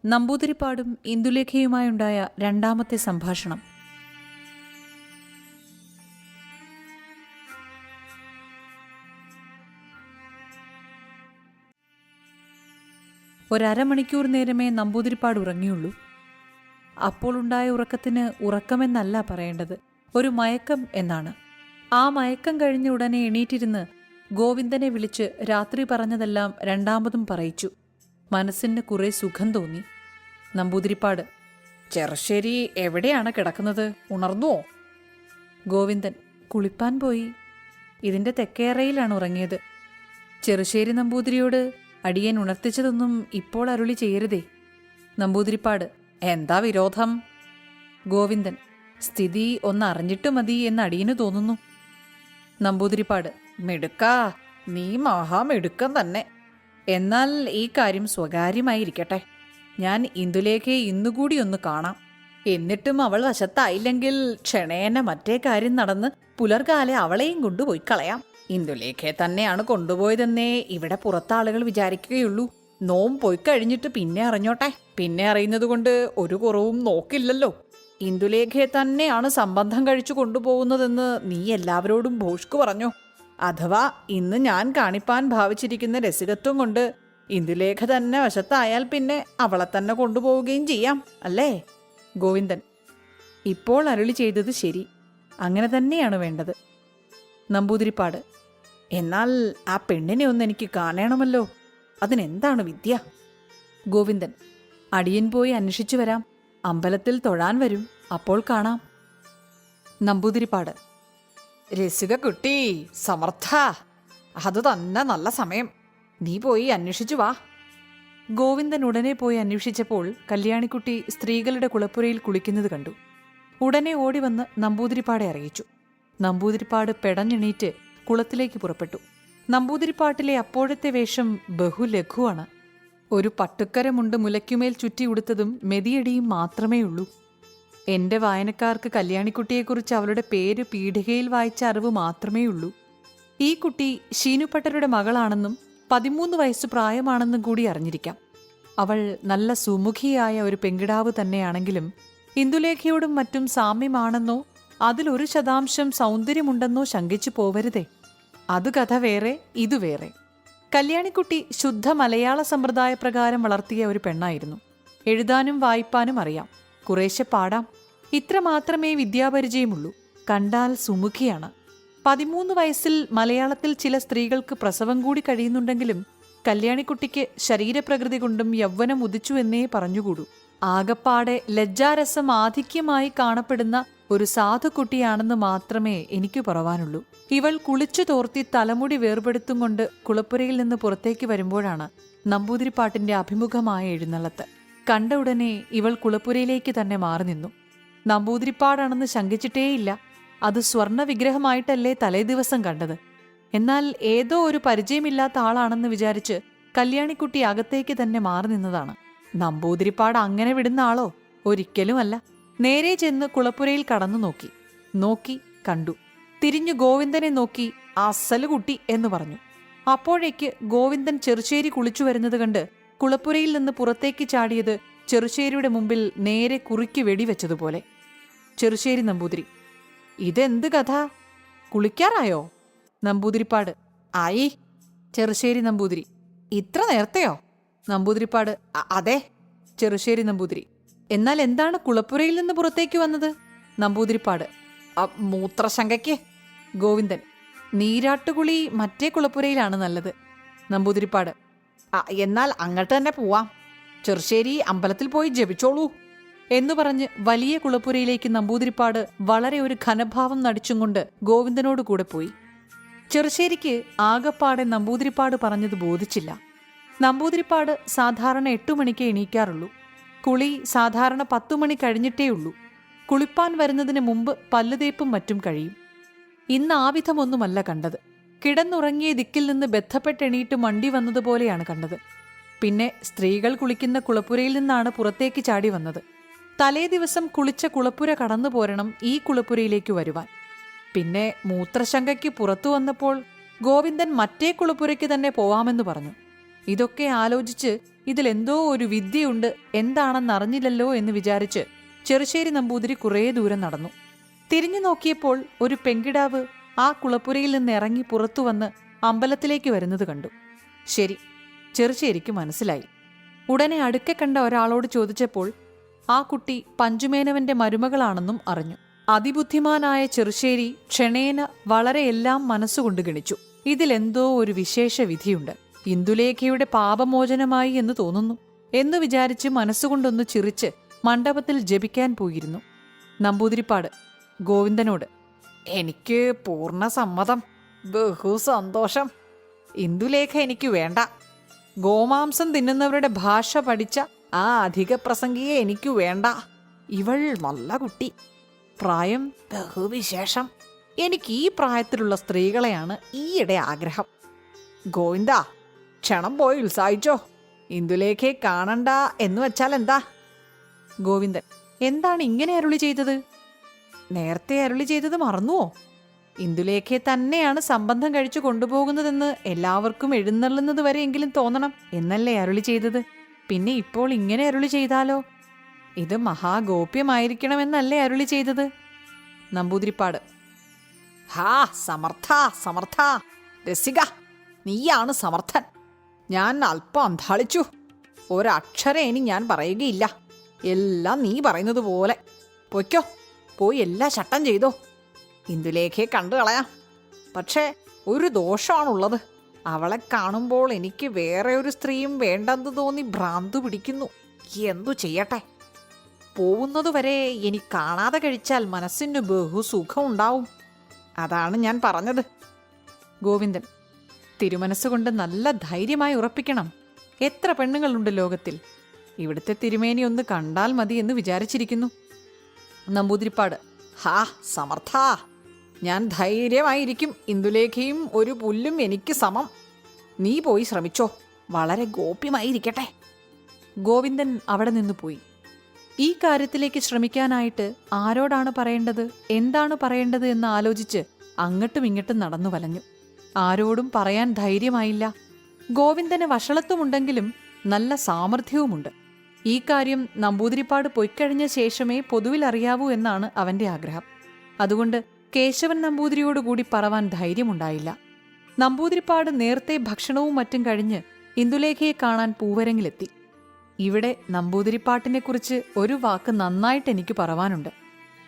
നമ്പൂതിരിപ്പാടും ഇന്ദുലേഖയുമായുണ്ടായ രണ്ടാമത്തെ സംഭാഷണം. ഒരമണിക്കൂർ നേരമേ നമ്പൂതിരിപ്പാട് ഉറങ്ങിയുള്ളൂ. അപ്പോൾ ഉണ്ടായ ഉറക്കത്തിന് ഉറക്കമെന്നല്ല പറയേണ്ടത്, ഒരു മയക്കം എന്നാണ്. ആ മയക്കം കഴിഞ്ഞ ഉടനെ എണീറ്റിരുന്ന് ഗോവിന്ദനെ വിളിച്ച് രാത്രി പറഞ്ഞതെല്ലാം രണ്ടാമതും പറയിച്ചു. മനസ്സിന് കുറെ സുഖം തോന്നി. നമ്പൂതിരിപ്പാട്: ചെറുശ്ശേരി എവിടെയാണ് കിടക്കുന്നത്? ഉണർന്നുവോ? ഗോവിന്ദൻ: കുളിപ്പാൻ പോയി. ഇതിൻ്റെ തെക്കേറയിലാണ് ഉറങ്ങിയത്. ചെറുശ്ശേരി നമ്പൂതിരിയോട് അടിയൻ ഉണർത്തിച്ചതൊന്നും ഇപ്പോൾ അരുളി ചെയ്യരുതേ. നമ്പൂതിരിപ്പാട്: എന്താ വിരോധം? ഗോവിന്ദൻ: സ്ഥിതി ഒന്നറിഞ്ഞിട്ട് മതി എന്ന് അടിയന് തോന്നുന്നു. നമ്പൂതിരിപ്പാട്: മിടുക്കാ, നീ മഹാമിടുക്കം തന്നെ. എന്നാൽ ഈ കാര്യം സ്വകാര്യമായിരിക്കട്ടെ. ഞാൻ ഇന്ദുലേഖയെ ഇന്നുകൂടി ഒന്ന് കാണാം. എന്നിട്ടും അവൾ വശത്തായില്ലെങ്കിൽ ക്ഷണേന മറ്റേ കാര്യം നടന്ന് പുലർകാലെ അവളെയും കൊണ്ടുപോയി കളയാം. ഇന്ദുലേഖയെ തന്നെയാണ് കൊണ്ടുപോയതെന്നേ ഇവിടെ പുറത്താളുകൾ വിചാരിക്കുകയുള്ളൂ. നോം പോയി കഴിഞ്ഞിട്ട് പിന്നെ അറിഞ്ഞോട്ടെ. പിന്നെ അറിയുന്നത് കൊണ്ട് ഒരു കുറവും നോക്കില്ലല്ലോ. ഇന്ദുലേഖയെ തന്നെയാണ് സംബന്ധം കഴിച്ചു കൊണ്ടുപോകുന്നതെന്ന് നീ എല്ലാവരോടും ഭോഷ്കു പറഞ്ഞോ? അഥവാ ഇന്ന് ഞാൻ കാണിപ്പാൻ ഭാവിച്ചിരിക്കുന്ന രസികത്വം കൊണ്ട് ഇന്ദുലേഖ തന്നെ വശത്തായാൽ പിന്നെ അവളെ തന്നെ കൊണ്ടുപോവുകയും ചെയ്യാം, അല്ലേ? ഗോവിന്ദൻ: ഇപ്പോൾ അരുളി ചെയ്തത് ശരി, അങ്ങനെ തന്നെയാണ് വേണ്ടത്. നമ്പൂതിരിപ്പാട്: എന്നാൽ ആ പെണ്ണിനെ ഒന്ന് എനിക്ക് കാണണമല്ലോ. അതിനെന്താണ് വിദ്യ? ഗോവിന്ദൻ: അടിയൻ പോയി അന്വേഷിച്ചു വരാം. അമ്പലത്തിൽ തൊഴാൻ വരും, അപ്പോൾ കാണാം. നമ്പൂതിരിപ്പാട്: രസിക കുട്ടി, സമർത്ഥ, അത് തന്നെ നല്ല സമയം. നീ പോയി അന്വേഷിച്ചു വാ. ഗോവിന്ദൻ ഉടനെ പോയി അന്വേഷിച്ചപ്പോൾ കല്യാണിക്കുട്ടി സ്ത്രീകളുടെ കുളപ്പുരയിൽ കുളിക്കുന്നത് കണ്ടു. ഉടനെ ഓടി വന്ന് നമ്പൂതിരിപ്പാടെ അറിയിച്ചു. നമ്പൂതിരിപ്പാട് പെടഞ്ഞെണീറ്റ് കുളത്തിലേക്ക് പുറപ്പെട്ടു. നമ്പൂതിരിപ്പാട്ടിലെ അപ്പോഴത്തെ വേഷം ബഹുലഘുവാണ്. ഒരു പട്ടുക്കരമുണ്ട് മുലയ്ക്കുമേൽ ചുറ്റി ഉടുത്തതും മെതിയടിയും മാത്രമേ ഉള്ളൂ. എന്റെ വായനക്കാർക്ക് കല്യാണിക്കുട്ടിയെക്കുറിച്ച് അവളുടെ പേര് പീഠികയിൽ വായിച്ച അറിവ് മാത്രമേ ഉള്ളൂ. ഈ കുട്ടി ശീനുപ്പട്ടരുടെ മകളാണെന്നും 13 വയസ്സ് പ്രായമാണെന്നും കൂടി അറിഞ്ഞിരിക്കാം. അവൾ നല്ല സുമുഖിയായ ഒരു പെങ്കിടാവ് തന്നെയാണെങ്കിലും ഇന്ദുലേഖയോടും മറ്റും സാമ്യമാണെന്നോ അതിലൊരു ശതാംശം സൗന്ദര്യമുണ്ടെന്നോ ശങ്കിച്ചു പോവരുതേ. അത് കഥ വേറെ, ഇതു വേറെ. കല്യാണിക്കുട്ടി ശുദ്ധ മലയാള സമ്പ്രദായ പ്രകാരം വളർത്തിയ ഒരു പെണ്ണായിരുന്നു. എഴുതാനും വായിപ്പാനും അറിയാം, കുറേശ്ശെ പാടാം. ഇത്ര മാത്രമേ വിദ്യാപരിചയമുള്ളൂ. കണ്ടാൽ സുമുഖിയാണ്. 13 വയസ്സിൽ മലയാളത്തിൽ ചില സ്ത്രീകൾക്ക് പ്രസവം കൂടി കഴിയുന്നുണ്ടെങ്കിലും കല്യാണിക്കുട്ടിക്ക് ശരീരപ്രകൃതി കൊണ്ടും യൗവനം ഉദിച്ചു എന്നേ പറഞ്ഞുകൂടൂ. ആകപ്പാടെ ലജ്ജാരസം ആധിക്യമായി കാണപ്പെടുന്ന ഒരു സാധുക്കുട്ടിയാണെന്ന് മാത്രമേ എനിക്ക് പറവാനുള്ളൂ. ഇവൾ കുളിച്ചു തോർത്തി തലമുടി വേർപെടുത്തും കൊണ്ട് കുളപ്പുരയിൽ നിന്ന് പുറത്തേക്ക് വരുമ്പോഴാണ് നമ്പൂതിരിപ്പാട്ടിന്റെ അഭിമുഖമായ എഴുന്നള്ളത്ത്. കണ്ട ഉടനെ ഇവൾ കുളപ്പുരയിലേക്ക് തന്നെ മാറി നിന്നു. നമ്പൂതിരിപ്പാടാണെന്ന് ശങ്കിച്ചിട്ടേയില്ല. അത് സ്വർണ്ണ വിഗ്രഹമായിട്ടല്ലേ തലേ ദിവസം കണ്ടത്. എന്നാൽ ഏതോ ഒരു പരിചയമില്ലാത്ത ആളാണെന്ന് വിചാരിച്ച് കല്യാണിക്കുട്ടി അകത്തേക്ക് തന്നെ മാറി നിന്നതാണ്. നമ്പൂതിരിപ്പാട് അങ്ങനെ വിടുന്ന ആളോ? ഒരിക്കലുമല്ല. നേരെ ചെന്ന് കുളപ്പുരയിൽ കടന്നു നോക്കി കണ്ടു. തിരിഞ്ഞു ഗോവിന്ദനെ നോക്കി അസല് കുട്ടി എന്ന് പറഞ്ഞു. അപ്പോഴേക്ക് ഗോവിന്ദൻ ചെറുശ്ശേരി കുളിച്ചു വരുന്നത് കണ്ട് കുളപ്പുരയിൽ നിന്ന് പുറത്തേക്ക് ചാടിയത് ചെറുശ്ശേരിയുടെ മുമ്പിൽ നേരെ കുറുക്കി വെടിവെച്ചതുപോലെ. ചെറുശ്ശേരി നമ്പൂതിരി: ഇതെന്ത് കഥ? കുളിക്കാറായോ? നമ്പൂതിരിപ്പാട്: ആയി. ചെറുശ്ശേരി നമ്പൂതിരി: ഇത്ര നേരത്തെയോ? നമ്പൂതിരിപ്പാട്: അതെ. ചെറുശ്ശേരി നമ്പൂതിരി: എന്നാൽ എന്താണ് കുളപ്പുരയിൽ നിന്ന് പുറത്തേക്ക് വന്നത്? നമ്പൂതിരിപ്പാട്: മൂത്രശങ്കയ്ക്ക്. ഗോവിന്ദൻ: നീരാട്ടുകുളി മറ്റേ കുളപ്പുരയിലാണ് നല്ലത്. നമ്പൂതിരിപ്പാട്: എന്നാൽ അങ്ങോട്ട് തന്നെ പോവാം. ചെറുശ്ശേരി അമ്പലത്തിൽ പോയി ജപിച്ചോളൂ എന്നു പറഞ്ഞ് വലിയ കുളപ്പുരയിലേക്ക് നമ്പൂതിരിപ്പാട് വളരെ ഒരു ഘനഭാവം നടിച്ചും കൊണ്ട് ഗോവിന്ദനോട് കൂടെ പോയി. ചെറുശ്ശേരിക്ക് ആകപ്പാടെ നമ്പൂതിരിപ്പാട് പറഞ്ഞത് ബോധിച്ചില്ല. നമ്പൂതിരിപ്പാട് സാധാരണ 8 മണിക്ക് എണീക്കാറുള്ളൂ. കുളി സാധാരണ 10 മണി കഴിഞ്ഞിട്ടേ ഉള്ളൂ. കുളിപ്പാൻ വരുന്നതിന് മുമ്പ് പല്ലുതേപ്പും മറ്റും കഴിയും. ഇന്ന് ആ വിധമൊന്നുമല്ല കണ്ടത്. കിടന്നുറങ്ങിയ ദിക്കിൽ നിന്ന് ബന്ധപ്പെട്ടെണീറ്റ് മണ്ടി വന്നതുപോലെയാണ് കണ്ടത്. പിന്നെ സ്ത്രീകൾ കുളിക്കുന്ന കുളപ്പുരയിൽ നിന്നാണ് പുറത്തേക്ക് ചാടി വന്നത്. തലേ ദിവസം കുളിച്ച കുളപ്പുര കടന്നു പോരണം ഈ കുളപ്പുരയിലേക്ക് വരുവാൻ. പിന്നെ മൂത്രശങ്കയ്ക്ക് പുറത്തു വന്നപ്പോൾ ഗോവിന്ദൻ മറ്റേ കുളപ്പുരയ്ക്ക് തന്നെ പോവാമെന്ന് പറഞ്ഞു. ഇതൊക്കെ ആലോചിച്ച് ഇതിലെന്തോ ഒരു വിദ്യയുണ്ട്, എന്താണെന്നറിഞ്ഞില്ലല്ലോ എന്ന് വിചാരിച്ച് ചെറുശ്ശേരി നമ്പൂതിരി കുറേ ദൂരം നടന്നു. തിരിഞ്ഞു നോക്കിയപ്പോൾ ഒരു പെൺകിടാവ് ആ കുളപ്പുരയിൽ നിന്ന് ഇറങ്ങി പുറത്തു വന്ന് അമ്പലത്തിലേക്ക് വരുന്നത് കണ്ടു. ശരി, ചെറുശ്ശേരിക്ക് മനസ്സിലായി. ഉടനെ അടുക്കെ കണ്ട ഒരാളോട് ചോദിച്ചപ്പോൾ ആ കുട്ടി പഞ്ചുമേനവന്റെ മരുമകളാണെന്നും അറിഞ്ഞു. അതിബുദ്ധിമാനായ ചെറുശ്ശേരി ക്ഷണേന വളരെ എല്ലാം മനസ്സുകൊണ്ട് ഗണിച്ചു. ഇതിലെന്തോ ഒരു വിശേഷ വിധിയുണ്ട്, ഇന്ദുലേഖയുടെ പാപമോചനമായി എന്ന് തോന്നുന്നു എന്നു വിചാരിച്ച് മനസ്സുകൊണ്ടൊന്ന് ചിറിച്ച് മണ്ഡപത്തിൽ ജപിക്കാൻ പോയിരുന്നു. നമ്പൂതിരിപ്പാട് ഗോവിന്ദനോട്, എനിക്ക് പൂർണ്ണ സമ്മതം, ബഹു സന്തോഷം. ഇന്ദുലേഖ എനിക്ക് വേണ്ട. ഗോമാംസം തിന്നുന്നവരുടെ ഭാഷ പഠിച്ച ആ അധിക പ്രസംഗിയെ എനിക്കു വേണ്ട. ഇവൾ നല്ല കുട്ടി, പ്രായം ബഹുവിശേഷം. എനിക്ക് ഈ പ്രായത്തിലുള്ള സ്ത്രീകളെയാണ് ഈയിടെ ആഗ്രഹം. ഗോവിന്ദ, ക്ഷണം പോയി ഉത്സാഹിച്ചോ. ഇന്ദുലേഖയെ കാണണ്ട എന്ന് വെച്ചാൽ എന്താ? ഗോവിന്ദൻ, എന്താണ് ഇങ്ങനെ അരുളി ചെയ്തത്? നേരത്തെ അരുളി ചെയ്തത് മറന്നുവോ? ഇന്ദുലേഖയെ തന്നെയാണ് സംബന്ധം കഴിച്ചു കൊണ്ടുപോകുന്നതെന്ന് എല്ലാവർക്കും എഴുന്നള്ളുന്നത് വരെയെങ്കിലും തോന്നണം എന്നല്ലേ അരുളി ചെയ്തത്. പിന്നെ ഇപ്പോൾ ഇങ്ങനെ അരുളി ചെയ്താലോ? ഇത് മഹാഗോപ്യമായിരിക്കണമെന്നല്ലേ അരുളി ചെയ്തത്? നമ്പൂതിരിപ്പാട്, ഹാ സമർത്ഥ സമർത്ഥ, രസിക, നീയാണ് സമർത്ഥൻ. ഞാൻ അല്പം അന്താളിച്ചു. ഒരക്ഷരം ഇനി ഞാൻ പറയുകയില്ല. എല്ലാം നീ പറയുന്നത് പോലെ. പൊയ്ക്കോ, പോയി എല്ലാ ചട്ടം ചെയ്തോ. ഇന്ദുലേഖയെ കണ്ടു കളയാം. പക്ഷേ ഒരു ദോഷമാണുള്ളത്. അവളെ കാണുമ്പോൾ എനിക്ക് വേറെ ഒരു സ്ത്രീയും വേണ്ടെന്ന് തോന്നി ഭ്രാന്തു പിടിക്കുന്നു. എന്തു ചെയ്യട്ടെ? പോകുന്നതുവരെ എനിക്ക് കാണാതെ കഴിച്ചാൽ മനസ്സിന് ബഹുസുഖം ഉണ്ടാവും. അതാണ് ഞാൻ പറഞ്ഞത്. ഗോവിന്ദൻ, തിരുമനസ്സുകൊണ്ട് നല്ല ധൈര്യമായി ഉറപ്പിക്കണം. എത്ര പെണ്ണുങ്ങളുണ്ട് ലോകത്തിൽ. ഇവിടുത്തെ തിരുമേനി ഒന്ന് കണ്ടാൽ മതി എന്ന് വിചാരിച്ചിരിക്കുന്നു. നമ്പൂതിരിപ്പാട്, ഹാ സമർത്ഥ, ഞാൻ ധൈര്യമായിരിക്കും. ഇന്ദുലേഖയും ഒരു പുല്ലും എനിക്ക് സമം. നീ പോയി ശ്രമിച്ചോ, വളരെ ഗോപ്യമായിരിക്കട്ടെ. ഗോവിന്ദൻ അവിടെ നിന്ന് പോയി. ഈ കാര്യത്തിലേക്ക് ശ്രമിക്കാനായിട്ട് ആരോടാണ് പറയേണ്ടത്, എന്താണ് പറയേണ്ടത് എന്ന് ആലോചിച്ച് അങ്ങട്ടും ഇങ്ങട്ടും നടന്നു വലഞ്ഞു. ആരോടും പറയാൻ ധൈര്യമായില്ല. ഗോവിന്ദന് വഷളത്വമുണ്ടെങ്കിലും നല്ല സാമർഥ്യവുമുണ്ട്. ഈ കാര്യം നമ്പൂതിരിപ്പാട് പൊയ്ക്കഴിഞ്ഞ ശേഷമേ പൊതുവിൽ അറിയാവൂ എന്നാണ് അവന്റെ ആഗ്രഹം. അതുകൊണ്ട് കേശവൻ നമ്പൂതിരിയോടുകൂടി പറവാൻ ധൈര്യമുണ്ടായില്ല. നമ്പൂതിരിപ്പാട് നേരത്തെ ഭക്ഷണവും മറ്റും കഴിഞ്ഞ് ഇന്ദുലേഖയെ കാണാൻ പൂവരങ്ങിലെത്തി. ഇവിടെ നമ്പൂതിരിപ്പാട്ടിനെക്കുറിച്ച് ഒരു വാക്ക് നന്നായിട്ട് എനിക്ക് പറവാനുണ്ട്.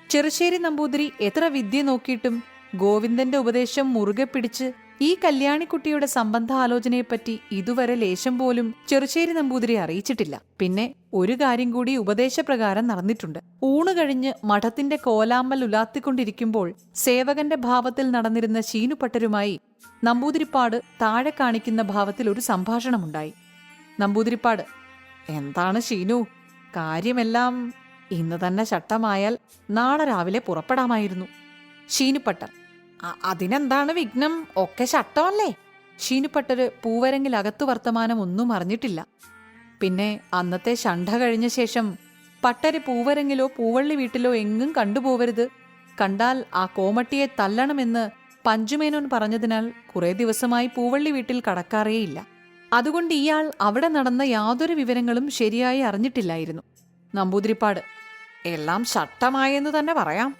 ചെറുശ്ശേരി നമ്പൂതിരി എത്ര വിദ്യ നോക്കിയിട്ടും ഗോവിന്ദന്റെ ഉപദേശം മുറുകെ പിടിച്ച് ഈ കല്യാണിക്കുട്ടിയുടെ സംബന്ധാലോചനയെപ്പറ്റി ഇതുവരെ ലേശം പോലും ചെറുശ്ശേരി നമ്പൂതിരി അറിയിച്ചിട്ടില്ല. പിന്നെ ഒരു കാര്യം കൂടി ഉപദേശപ്രകാരം നടന്നിട്ടുണ്ട്. ഊണ് കഴിഞ്ഞ് മഠത്തിന്റെ കോലാമ്പൽ ഉലാത്തിക്കൊണ്ടിരിക്കുമ്പോൾ സേവകന്റെ ഭാവത്തിൽ നടന്നിരുന്ന ശീനുപട്ടരുമായി നമ്പൂതിരിപ്പാട് താഴെ കാണിക്കുന്ന ഭാവത്തിൽ ഒരു സംഭാഷണമുണ്ടായി. നമ്പൂതിരിപ്പാട്, എന്താണ് ശീനു, കാര്യമെല്ലാം ഇന്ന് തന്നെ ചട്ടമായാൽ നാളെ രാവിലെ പുറപ്പെടാമായിരുന്നു. ശീനുപട്ടർ, അതിനെന്താണ് വിഘ്നം, ഒക്കെ ചട്ടമല്ലേ. ശീനുപട്ടര് പൂവരങ്ങിൽ അകത്തു വർത്തമാനം ഒന്നും അറിഞ്ഞിട്ടില്ല. പിന്നെ അന്നത്തെ ഷണ്ഠ കഴിഞ്ഞ ശേഷം പട്ടര് പൂവരങ്ങിലോ പൂവള്ളി വീട്ടിലോ എങ്ങും കണ്ടുപോവരുത്, കണ്ടാൽ ആ കോമട്ടിയെ തല്ലണമെന്ന് പഞ്ചുമേനോൻ പറഞ്ഞതിനാൽ കുറേ ദിവസമായി പൂവള്ളി വീട്ടിൽ കടക്കാറേയില്ല. അതുകൊണ്ട് ഇയാൾ അവിടെ നടന്ന യാതൊരു വിവരങ്ങളും ശരിയായി അറിഞ്ഞിട്ടില്ലായിരുന്നു. നമ്പൂതിരിപ്പാട്, എല്ലാം ചട്ടമായെന്ന് തന്നെ പറയാം.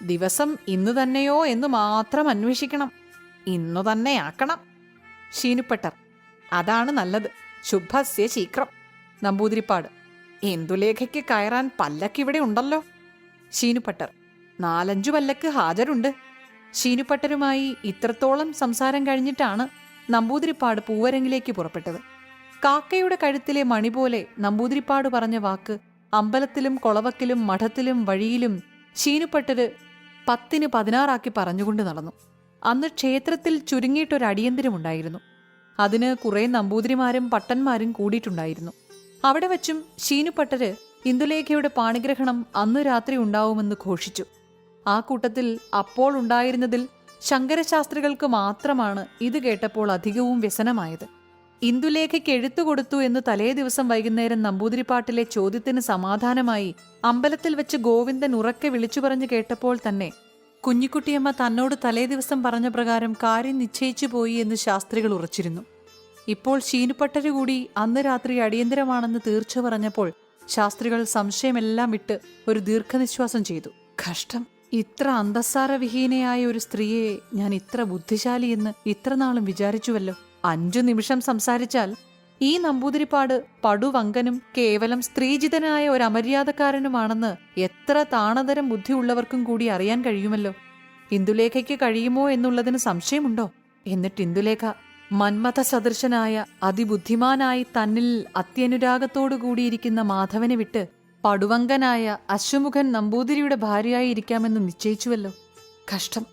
ദിവസം ഇന്നു തന്നെയോ എന്ന് മാത്രം അന്വേഷിക്കണം. ഇന്നു തന്നെയാക്കണം. ശീനുപട്ടർ, അതാണ് നല്ലത്. ശുഭസ്യ ശീക്രം. നമ്പൂതിരിപ്പാട്, ഇന്ദുലേഖയ്ക്ക് കയറാൻ പല്ലക്കിവിടെ ഉണ്ടല്ലോ. ശീനുപട്ടർ, 4-5 പല്ലക്ക് ഹാജരുണ്ട്. ശീനുപട്ടരുമായി ഇത്രത്തോളം സംസാരം കഴിഞ്ഞിട്ടാണ് നമ്പൂതിരിപ്പാട് പൂവരങ്ങിലേക്ക് പുറപ്പെട്ടത്. കാക്കയുടെ കഴുത്തിലെ മണി പോലെ നമ്പൂതിരിപ്പാട് പറഞ്ഞ വാക്ക് അമ്പലത്തിലും കൊളവക്കിലും മഠത്തിലും വഴിയിലും ശീനുപട്ടര് 10-ന് 16 പറഞ്ഞുകൊണ്ട് നടന്നു. അന്ന് ക്ഷേത്രത്തിൽ ചുരുങ്ങിയിട്ടൊരടിയന്തിരമുണ്ടായിരുന്നു. അതിന് കുറേ നമ്പൂതിരിമാരും പട്ടന്മാരും കൂടിയിട്ടുണ്ടായിരുന്നു. അവിടെ വച്ചും ശീനുപട്ടര് ഇന്ദുലേഖയുടെ പാണിഗ്രഹണം അന്ന് രാത്രി ഉണ്ടാവുമെന്ന് ഘോഷിച്ചു. ആ കൂട്ടത്തിൽ അപ്പോൾ ഉണ്ടായിരുന്നതിൽ ശങ്കരശാസ്ത്രികൾക്ക് മാത്രമാണ് ഇത് കേട്ടപ്പോൾ അധികവും വ്യസനമായത്. ഇന്ദുലേഖയ്ക്ക് എഴുത്തുകൊടുത്തു എന്ന് തലേ ദിവസം വൈകുന്നേരം നമ്പൂതിരിപ്പാട്ടിലെ ചോദ്യത്തിന് സമാധാനമായി അമ്പലത്തിൽ വെച്ച് ഗോവിന്ദൻ ഉറക്കെ വിളിച്ചു പറഞ്ഞു കേട്ടപ്പോൾ തന്നെ കുഞ്ഞിക്കുട്ടിയമ്മ തന്നോട് തലേ ദിവസം പറഞ്ഞ പ്രകാരം കാര്യം നിശ്ചയിച്ചു പോയി എന്ന് ശാസ്ത്രികൾ ഉറച്ചിരുന്നു. ഇപ്പോൾ ശീനുപ്പട്ടര് കൂടി അന്ന് രാത്രി അടിയന്തരമാണെന്ന് തീർച്ച പറഞ്ഞപ്പോൾ ശാസ്ത്രികൾ സംശയമെല്ലാം വിട്ട് ഒരു ദീർഘനിശ്വാസം ചെയ്തു. കഷ്ടം, ഇത്ര അന്തസ്സാരവിഹീനയായ ഒരു സ്ത്രീയെ ഞാൻ ഇത്ര ബുദ്ധിശാലിയെന്ന് ഇത്രനാളും വിചാരിച്ചുവല്ലോ. 5 നിമിഷം സംസാരിച്ചാൽ ഈ നമ്പൂതിരിപ്പാട് പടുവങ്കനും കേവലം സ്ത്രീജിതനായ ഒരു അമര്യാദക്കാരനുമാണെന്ന് എത്ര താണതരം ബുദ്ധിയുള്ളവർക്കും കൂടി അറിയാൻ കഴിയുമല്ലോ. ഇന്ദുലേഖയ്ക്ക് കഴിയുമോ എന്നുള്ളതിന് സംശയമുണ്ടോ? എന്നിട്ട് ഇന്ദുലേഖ മന്മഥ സദൃശനായ അതിബുദ്ധിമാനായി തന്നിൽ അത്യനുരാഗത്തോടു കൂടിയിരിക്കുന്ന മാധവനെ വിട്ട് പടുവങ്കനായ അശ്വമുഖൻ നമ്പൂതിരിയുടെ ഭാര്യയായി ഇരിക്കാമെന്ന് നിശ്ചയിച്ചുവല്ലോ. കഷ്ടം,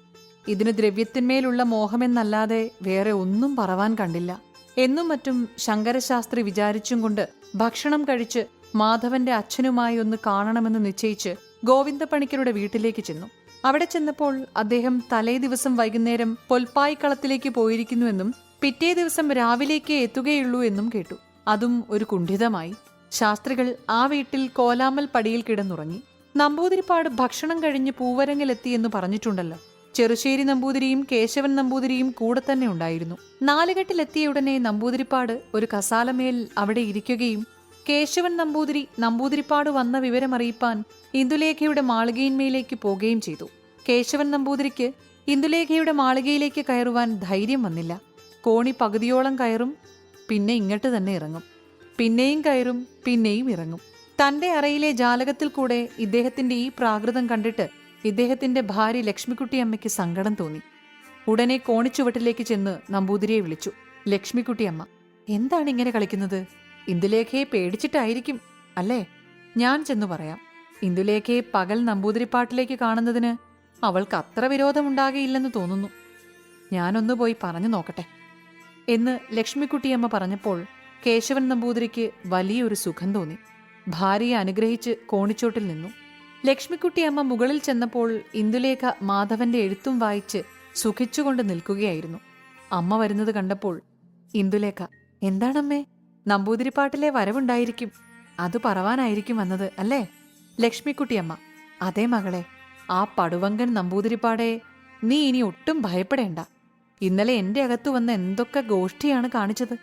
ഇതിന് ദ്രവ്യത്തിന്മേലുള്ള മോഹമെന്നല്ലാതെ വേറെ ഒന്നും പറവാൻ കണ്ടില്ല എന്നും മറ്റും ശങ്കരശാസ്ത്രി വിചാരിച്ചും കൊണ്ട് ഭക്ഷണം കഴിച്ച് മാധവന്റെ അച്ഛനുമായി ഒന്ന് കാണണമെന്ന് നിശ്ചയിച്ച് ഗോവിന്ദപ്പണിക്കരുടെ വീട്ടിലേക്ക് ചെന്നു. അവിടെ ചെന്നപ്പോൾ അദ്ദേഹം തലേ ദിവസം വൈകുന്നേരം പൊൽപ്പായിക്കളത്തിലേക്ക് പോയിരിക്കുന്നുവെന്നും പിറ്റേ ദിവസം രാവിലേക്ക് എത്തുകയുള്ളൂ എന്നും കേട്ടു. അതും ഒരു കുണ്ഠിതമായി. ശാസ്ത്രികൾ ആ വീട്ടിൽ കോലാമൽ പടിയിൽ കിടന്നുറങ്ങി. നമ്പൂതിരിപ്പാട് ഭക്ഷണം കഴിഞ്ഞ് പൂവരങ്ങിലെത്തിയെന്ന് പറഞ്ഞിട്ടുണ്ടല്ലോ. ചെറുശ്ശേരി നമ്പൂതിരിയും കേശവൻ നമ്പൂതിരിയും കൂടെ തന്നെ ഉണ്ടായിരുന്നു. നാലുകെട്ടിലെത്തിയ ഉടനെ നമ്പൂതിരിപ്പാട് ഒരു കസാലമേൽ അവിടെ ഇരിക്കുകയും കേശവൻ നമ്പൂതിരി നമ്പൂതിരിപ്പാട് വന്ന വിവരമറിയിപ്പാൻ ഇന്ദുലേഖയുടെ മാളികയിന്മേലേക്ക് പോകുകയും ചെയ്തു. കേശവൻ നമ്പൂതിരിക്ക് ഇന്ദുലേഖയുടെ മാളികയിലേക്ക് കയറുവാൻ ധൈര്യം വന്നില്ല. കോണി പകുതിയോളം കയറും, പിന്നെ ഇങ്ങോട്ട് തന്നെ ഇറങ്ങും, പിന്നെയും കയറും, പിന്നെയും ഇറങ്ങും. തന്റെ അറയിലെ ജാലകത്തിൽ കൂടെ ഇദ്ദേഹത്തിന്റെ ഈ പ്രാകൃതം കണ്ടിട്ട് ഇദ്ദേഹത്തിന്റെ ഭാര്യ ലക്ഷ്മിക്കുട്ടിയമ്മയ്ക്ക് സങ്കടം തോന്നി. ഉടനെ കോണിച്ചുവട്ടിലേക്ക് ചെന്ന് നമ്പൂതിരിയെ വിളിച്ചു. ലക്ഷ്മിക്കുട്ടിയമ്മ, എന്താണ് ഇങ്ങനെ കളിക്കുന്നത്? ഇന്ദുലേഖയെ പേടിച്ചിട്ടായിരിക്കും അല്ലേ? ഞാൻ ചെന്നു പറയാം. ഇന്ദുലേഖയെ പകൽ നമ്പൂതിരിപ്പാട്ടിലേക്ക് കാണുന്നതിന് അവൾക്ക് അത്ര വിരോധമുണ്ടാകയില്ലെന്ന് തോന്നുന്നു. ഞാനൊന്നു പോയി പറഞ്ഞു നോക്കട്ടെ എന്ന് ലക്ഷ്മിക്കുട്ടിയമ്മ പറഞ്ഞപ്പോൾ കേശവൻ നമ്പൂതിരിക്ക് വലിയൊരു സുഖം തോന്നി. ഭാര്യയെ അനുഗ്രഹിച്ച് കോണിച്ചോട്ടിൽ നിന്നു. ലക്ഷ്മിക്കുട്ടിയമ്മ മുകളിൽ ചെന്നപ്പോൾ ഇന്ദുലേഖ മാധവന്റെ എഴുത്തും വായിച്ച് സുഖിച്ചുകൊണ്ട് നിൽക്കുകയായിരുന്നു. അമ്മ വരുന്നത് കണ്ടപ്പോൾ ഇന്ദുലേഖ, എന്താണമ്മേ, നമ്പൂതിരിപ്പാട്ടിലെ വരവുണ്ടായിരിക്കും, അത് പറവാനായിരിക്കും വന്നത് അല്ലേ? ലക്ഷ്മിക്കുട്ടിയമ്മ, അതേ മകളെ, ആ പടുവങ്കൻ നമ്പൂതിരിപ്പാടെ നീ ഇനി ഒട്ടും ഭയപ്പെടേണ്ട. ഇന്നലെ എന്റെ അകത്തു വന്ന എന്തൊക്കെ ഗോഷ്ഠിയാണ് കാണിച്ചത്.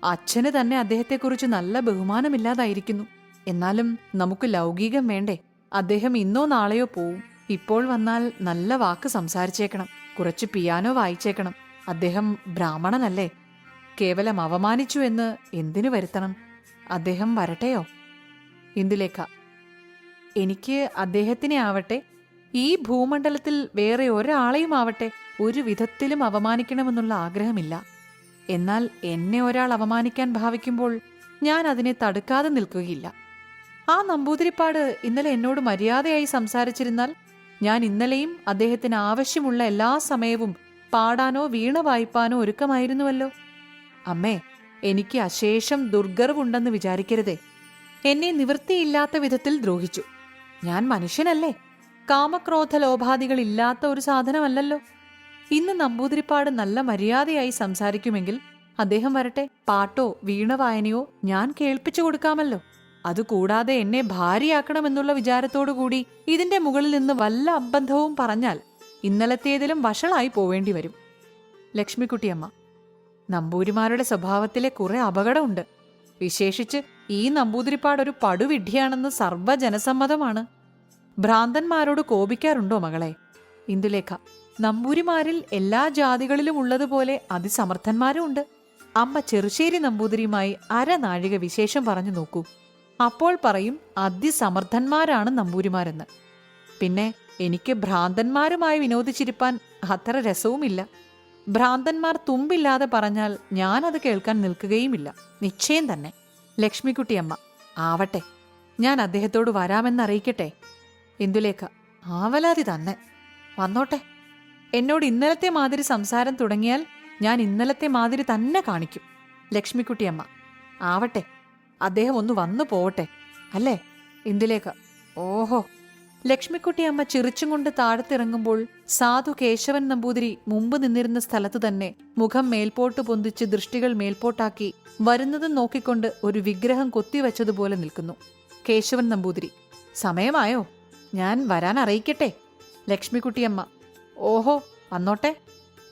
അച്ഛന് തന്നെ അദ്ദേഹത്തെക്കുറിച്ച് നല്ല ബഹുമാനമില്ലാതായിരിക്കുന്നു. എന്നാലും നമുക്ക് ലൗകികം വേണ്ടേ? അദ്ദേഹം ഇന്നോ നാളെയോ പോവും. ഇപ്പോൾ വന്നാൽ നല്ല വാക്ക് സംസാരിച്ചേക്കണം, കുറച്ച് പിയാനോ വായിച്ചേക്കണം. അദ്ദേഹം ബ്രാഹ്മണനല്ലേ? കേവലം അവമാനിച്ചു എന്ന് എന്തിനു വരുത്തണം? അദ്ദേഹം വരട്ടെയോ? ഇന്ദുലേഖ, എനിക്ക് അദ്ദേഹത്തിനെ ആവട്ടെ, ഈ ഭൂമണ്ഡലത്തിൽ വേറെ ഒരാളെയും ആവട്ടെ, ഒരു വിധത്തിലും അവമാനിക്കണമെന്നുള്ള ആഗ്രഹമില്ല. എന്നാൽ എന്നെ ഒരാൾ അവമാനിക്കാൻ ഭാവിക്കുമ്പോൾ ഞാൻ അതിനെ തടുക്കാതെ നിൽക്കുകയില്ല. ആ നമ്പൂതിരിപ്പാട് ഇന്നലെ എന്നോട് മര്യാദയായി സംസാരിച്ചിരുന്നാൽ ഞാൻ ഇന്നലെയും അദ്ദേഹത്തിന് ആവശ്യമുള്ള എല്ലാ സമയവും പാടാനോ വീണ വായിപ്പാനോ ഒരുക്കമായിരുന്നുവല്ലോ. അമ്മേ, എനിക്ക് അശേഷം ദുർഗർവുണ്ടെന്ന് വിചാരിക്കരുതേ. എന്നെ നിവൃത്തിയില്ലാത്ത വിധത്തിൽ ദ്രോഹിച്ചു. ഞാൻ മനുഷ്യനല്ലേ? കാമക്രോധ ലോഭാദികളില്ലാത്ത ഒരു സാധനമല്ലല്ലോ. ഇന്ന് നമ്പൂതിരിപ്പാട് നല്ല മര്യാദയായി സംസാരിക്കുമെങ്കിൽ അദ്ദേഹം വരട്ടെ, പാട്ടോ വീണ വായനയോ ഞാൻ കേൾപ്പിച്ചു കൊടുക്കാമല്ലോ. അതുകൂടാതെ എന്നെ ഭാര്യയാക്കണമെന്നുള്ള വിചാരത്തോടുകൂടി ഇതിന്റെ മുകളിൽ നിന്ന് വല്ല അബദ്ധവും പറഞ്ഞാൽ ഇന്നലത്തേതിലും വഷളായി പോവേണ്ടി വരും. ലക്ഷ്മിക്കുട്ടിയമ്മ, നമ്പൂരിമാരുടെ സ്വഭാവത്തിലെ കുറെ അപകടമുണ്ട്. വിശേഷിച്ച് ഈ നമ്പൂതിരിപ്പാടൊരു പടുവിഡ്ഢിയാണെന്ന് സർവ്വജനസമ്മതമാണ്. ഭ്രാന്തന്മാരോട് കോപിക്കാറുണ്ടോ മകളെ? ഇന്ദുലേഖ, നമ്പൂരിമാരിൽ എല്ലാ ജാതികളിലും ഉള്ളതുപോലെ അതിസമർത്ഥന്മാരും ഉണ്ട്. അമ്മ ചെറുശ്ശേരി നമ്പൂതിരിയുമായി അരനാഴിക വിശേഷം പറഞ്ഞു നോക്കൂ. അപ്പോൾ പറയും അതിസമർത്ഥന്മാരാണ് നമ്പൂരിമാരെന്ന്. പിന്നെ എനിക്ക് ഭ്രാന്തന്മാരുമായി വിനോദിച്ചിരിപ്പാൻ അത്ര രസവുമില്ല. ഭ്രാന്തന്മാർ തുമ്പില്ലാതെ പറഞ്ഞാൽ ഞാനത് കേൾക്കാൻ നിൽക്കുകയുമില്ല, നിശ്ചയം തന്നെ. ലക്ഷ്മിക്കുട്ടിയമ്മ, ആവട്ടെ, ഞാൻ അദ്ദേഹത്തോട് വരാമെന്നറിയിക്കട്ടെ. ഇന്ദുലേഖ, ആവലാതി തന്നെ, വന്നോട്ടെ. എന്നോട് ഇന്നലത്തെ മാതിരി സംസാരം തുടങ്ങിയാൽ ഞാൻ ഇന്നലത്തെ മാതിരി തന്നെ കാണിക്കും. ലക്ഷ്മിക്കുട്ടിയമ്മ, ആവട്ടെ, അദ്ദേഹം ഒന്ന് വന്നു പോവട്ടെ അല്ലേ? ഇന്ദുലേഖ, ഓഹോ. ലക്ഷ്മിക്കുട്ടിയമ്മ ചിറിച്ചും കൊണ്ട് താഴത്തിറങ്ങുമ്പോൾ സാധു കേശവൻ നമ്പൂതിരി മുമ്പ് നിന്നിരുന്ന സ്ഥലത്തു തന്നെ മുഖം മേൽപോട്ട് പൊന്തിച്ച് ദൃഷ്ടികൾ മേൽപോട്ടാക്കി വരുന്നതും നോക്കിക്കൊണ്ട് ഒരു വിഗ്രഹം കൊത്തിവെച്ചതുപോലെ നിൽക്കുന്നു. കേശവൻ നമ്പൂതിരി, സമയമായോ? ഞാൻ വരാൻ അറിയിക്കട്ടെ? ലക്ഷ്മിക്കുട്ടിയമ്മ, ഓഹോ, വന്നോട്ടെ.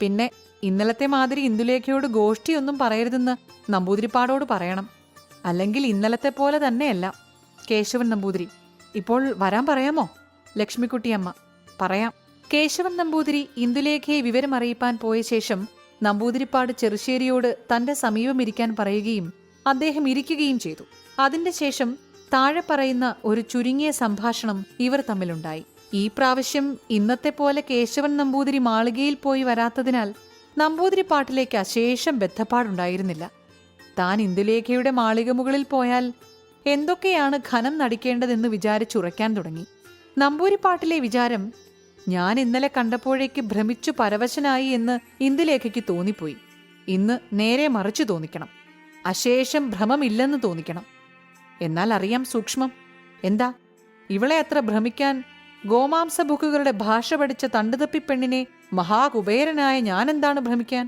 പിന്നെ ഇന്നലത്തെ മാതിരി ഇന്ദുലേഖയോട് ഗോഷ്ഠിയൊന്നും പറയരുതെന്ന് നമ്പൂതിരിപ്പാടോട് പറയണം. അല്ലെങ്കിൽ ഇന്നലത്തെ പോലെ തന്നെയല്ല. കേശവൻ നമ്പൂതിരി, ഇപ്പോൾ വരാൻ പറയാമോ? ലക്ഷ്മിക്കുട്ടിയമ്മ: പറയാം. കേശവൻ നമ്പൂതിരി ഇന്ദുലേഖയെ വിവരമറിയിപ്പാൻ പോയ ശേഷം നമ്പൂതിരിപ്പാട് ചെറുശ്ശേരിയോട് തന്റെ സമീപം ഇരിക്കാൻ പറയുകയും അദ്ദേഹം ഇരിക്കുകയും ചെയ്തു. അതിന്റെ ശേഷം താഴെ പറയുന്ന ഒരു ചുരുങ്ങിയ സംഭാഷണം ഇവർ തമ്മിലുണ്ടായി. ഈ പ്രാവശ്യം ഇന്നത്തെ പോലെ കേശവൻ നമ്പൂതിരി മാളികയിൽ പോയി വരാത്തതിനാൽ നമ്പൂതിരിപ്പാട്ടിലേക്ക് അശേഷം ബദ്ധപ്പാടുണ്ടായിരുന്നില്ല. താൻ ഇന്ദുലേഖയുടെ മാളിക മുകളിൽ പോയാൽ എന്തൊക്കെയാണ് ഖനം നടിക്കേണ്ടതെന്ന് വിചാരിച്ചുറയ്ക്കാൻ തുടങ്ങി. നമ്പൂതിരിപ്പാട്ടിലെ വിചാരം ഞാൻ ഇന്നലെ കണ്ടപ്പോഴേക്ക് ഭ്രമിച്ചു പരവശനായി എന്ന് ഇന്ദുലേഖയ്ക്ക് തോന്നിപ്പോയി. ഇന്ന് നേരെ മറിച്ചു തോന്നിക്കണം. അശേഷം ഭ്രമമില്ലെന്ന് തോന്നിക്കണം. എന്നാൽ അറിയാം സൂക്ഷ്മം. എന്താ? ഇവളെ അത്ര ഭ്രമിക്കാൻ ഗോമാംസ ബുക്കുകളുടെ ഭാഷ പഠിച്ച തണ്ടുതപ്പിപ്പെണ്ണിനെ മഹാകുബേരനായ ഞാനെന്താണ് ഭ്രമിക്കാൻ?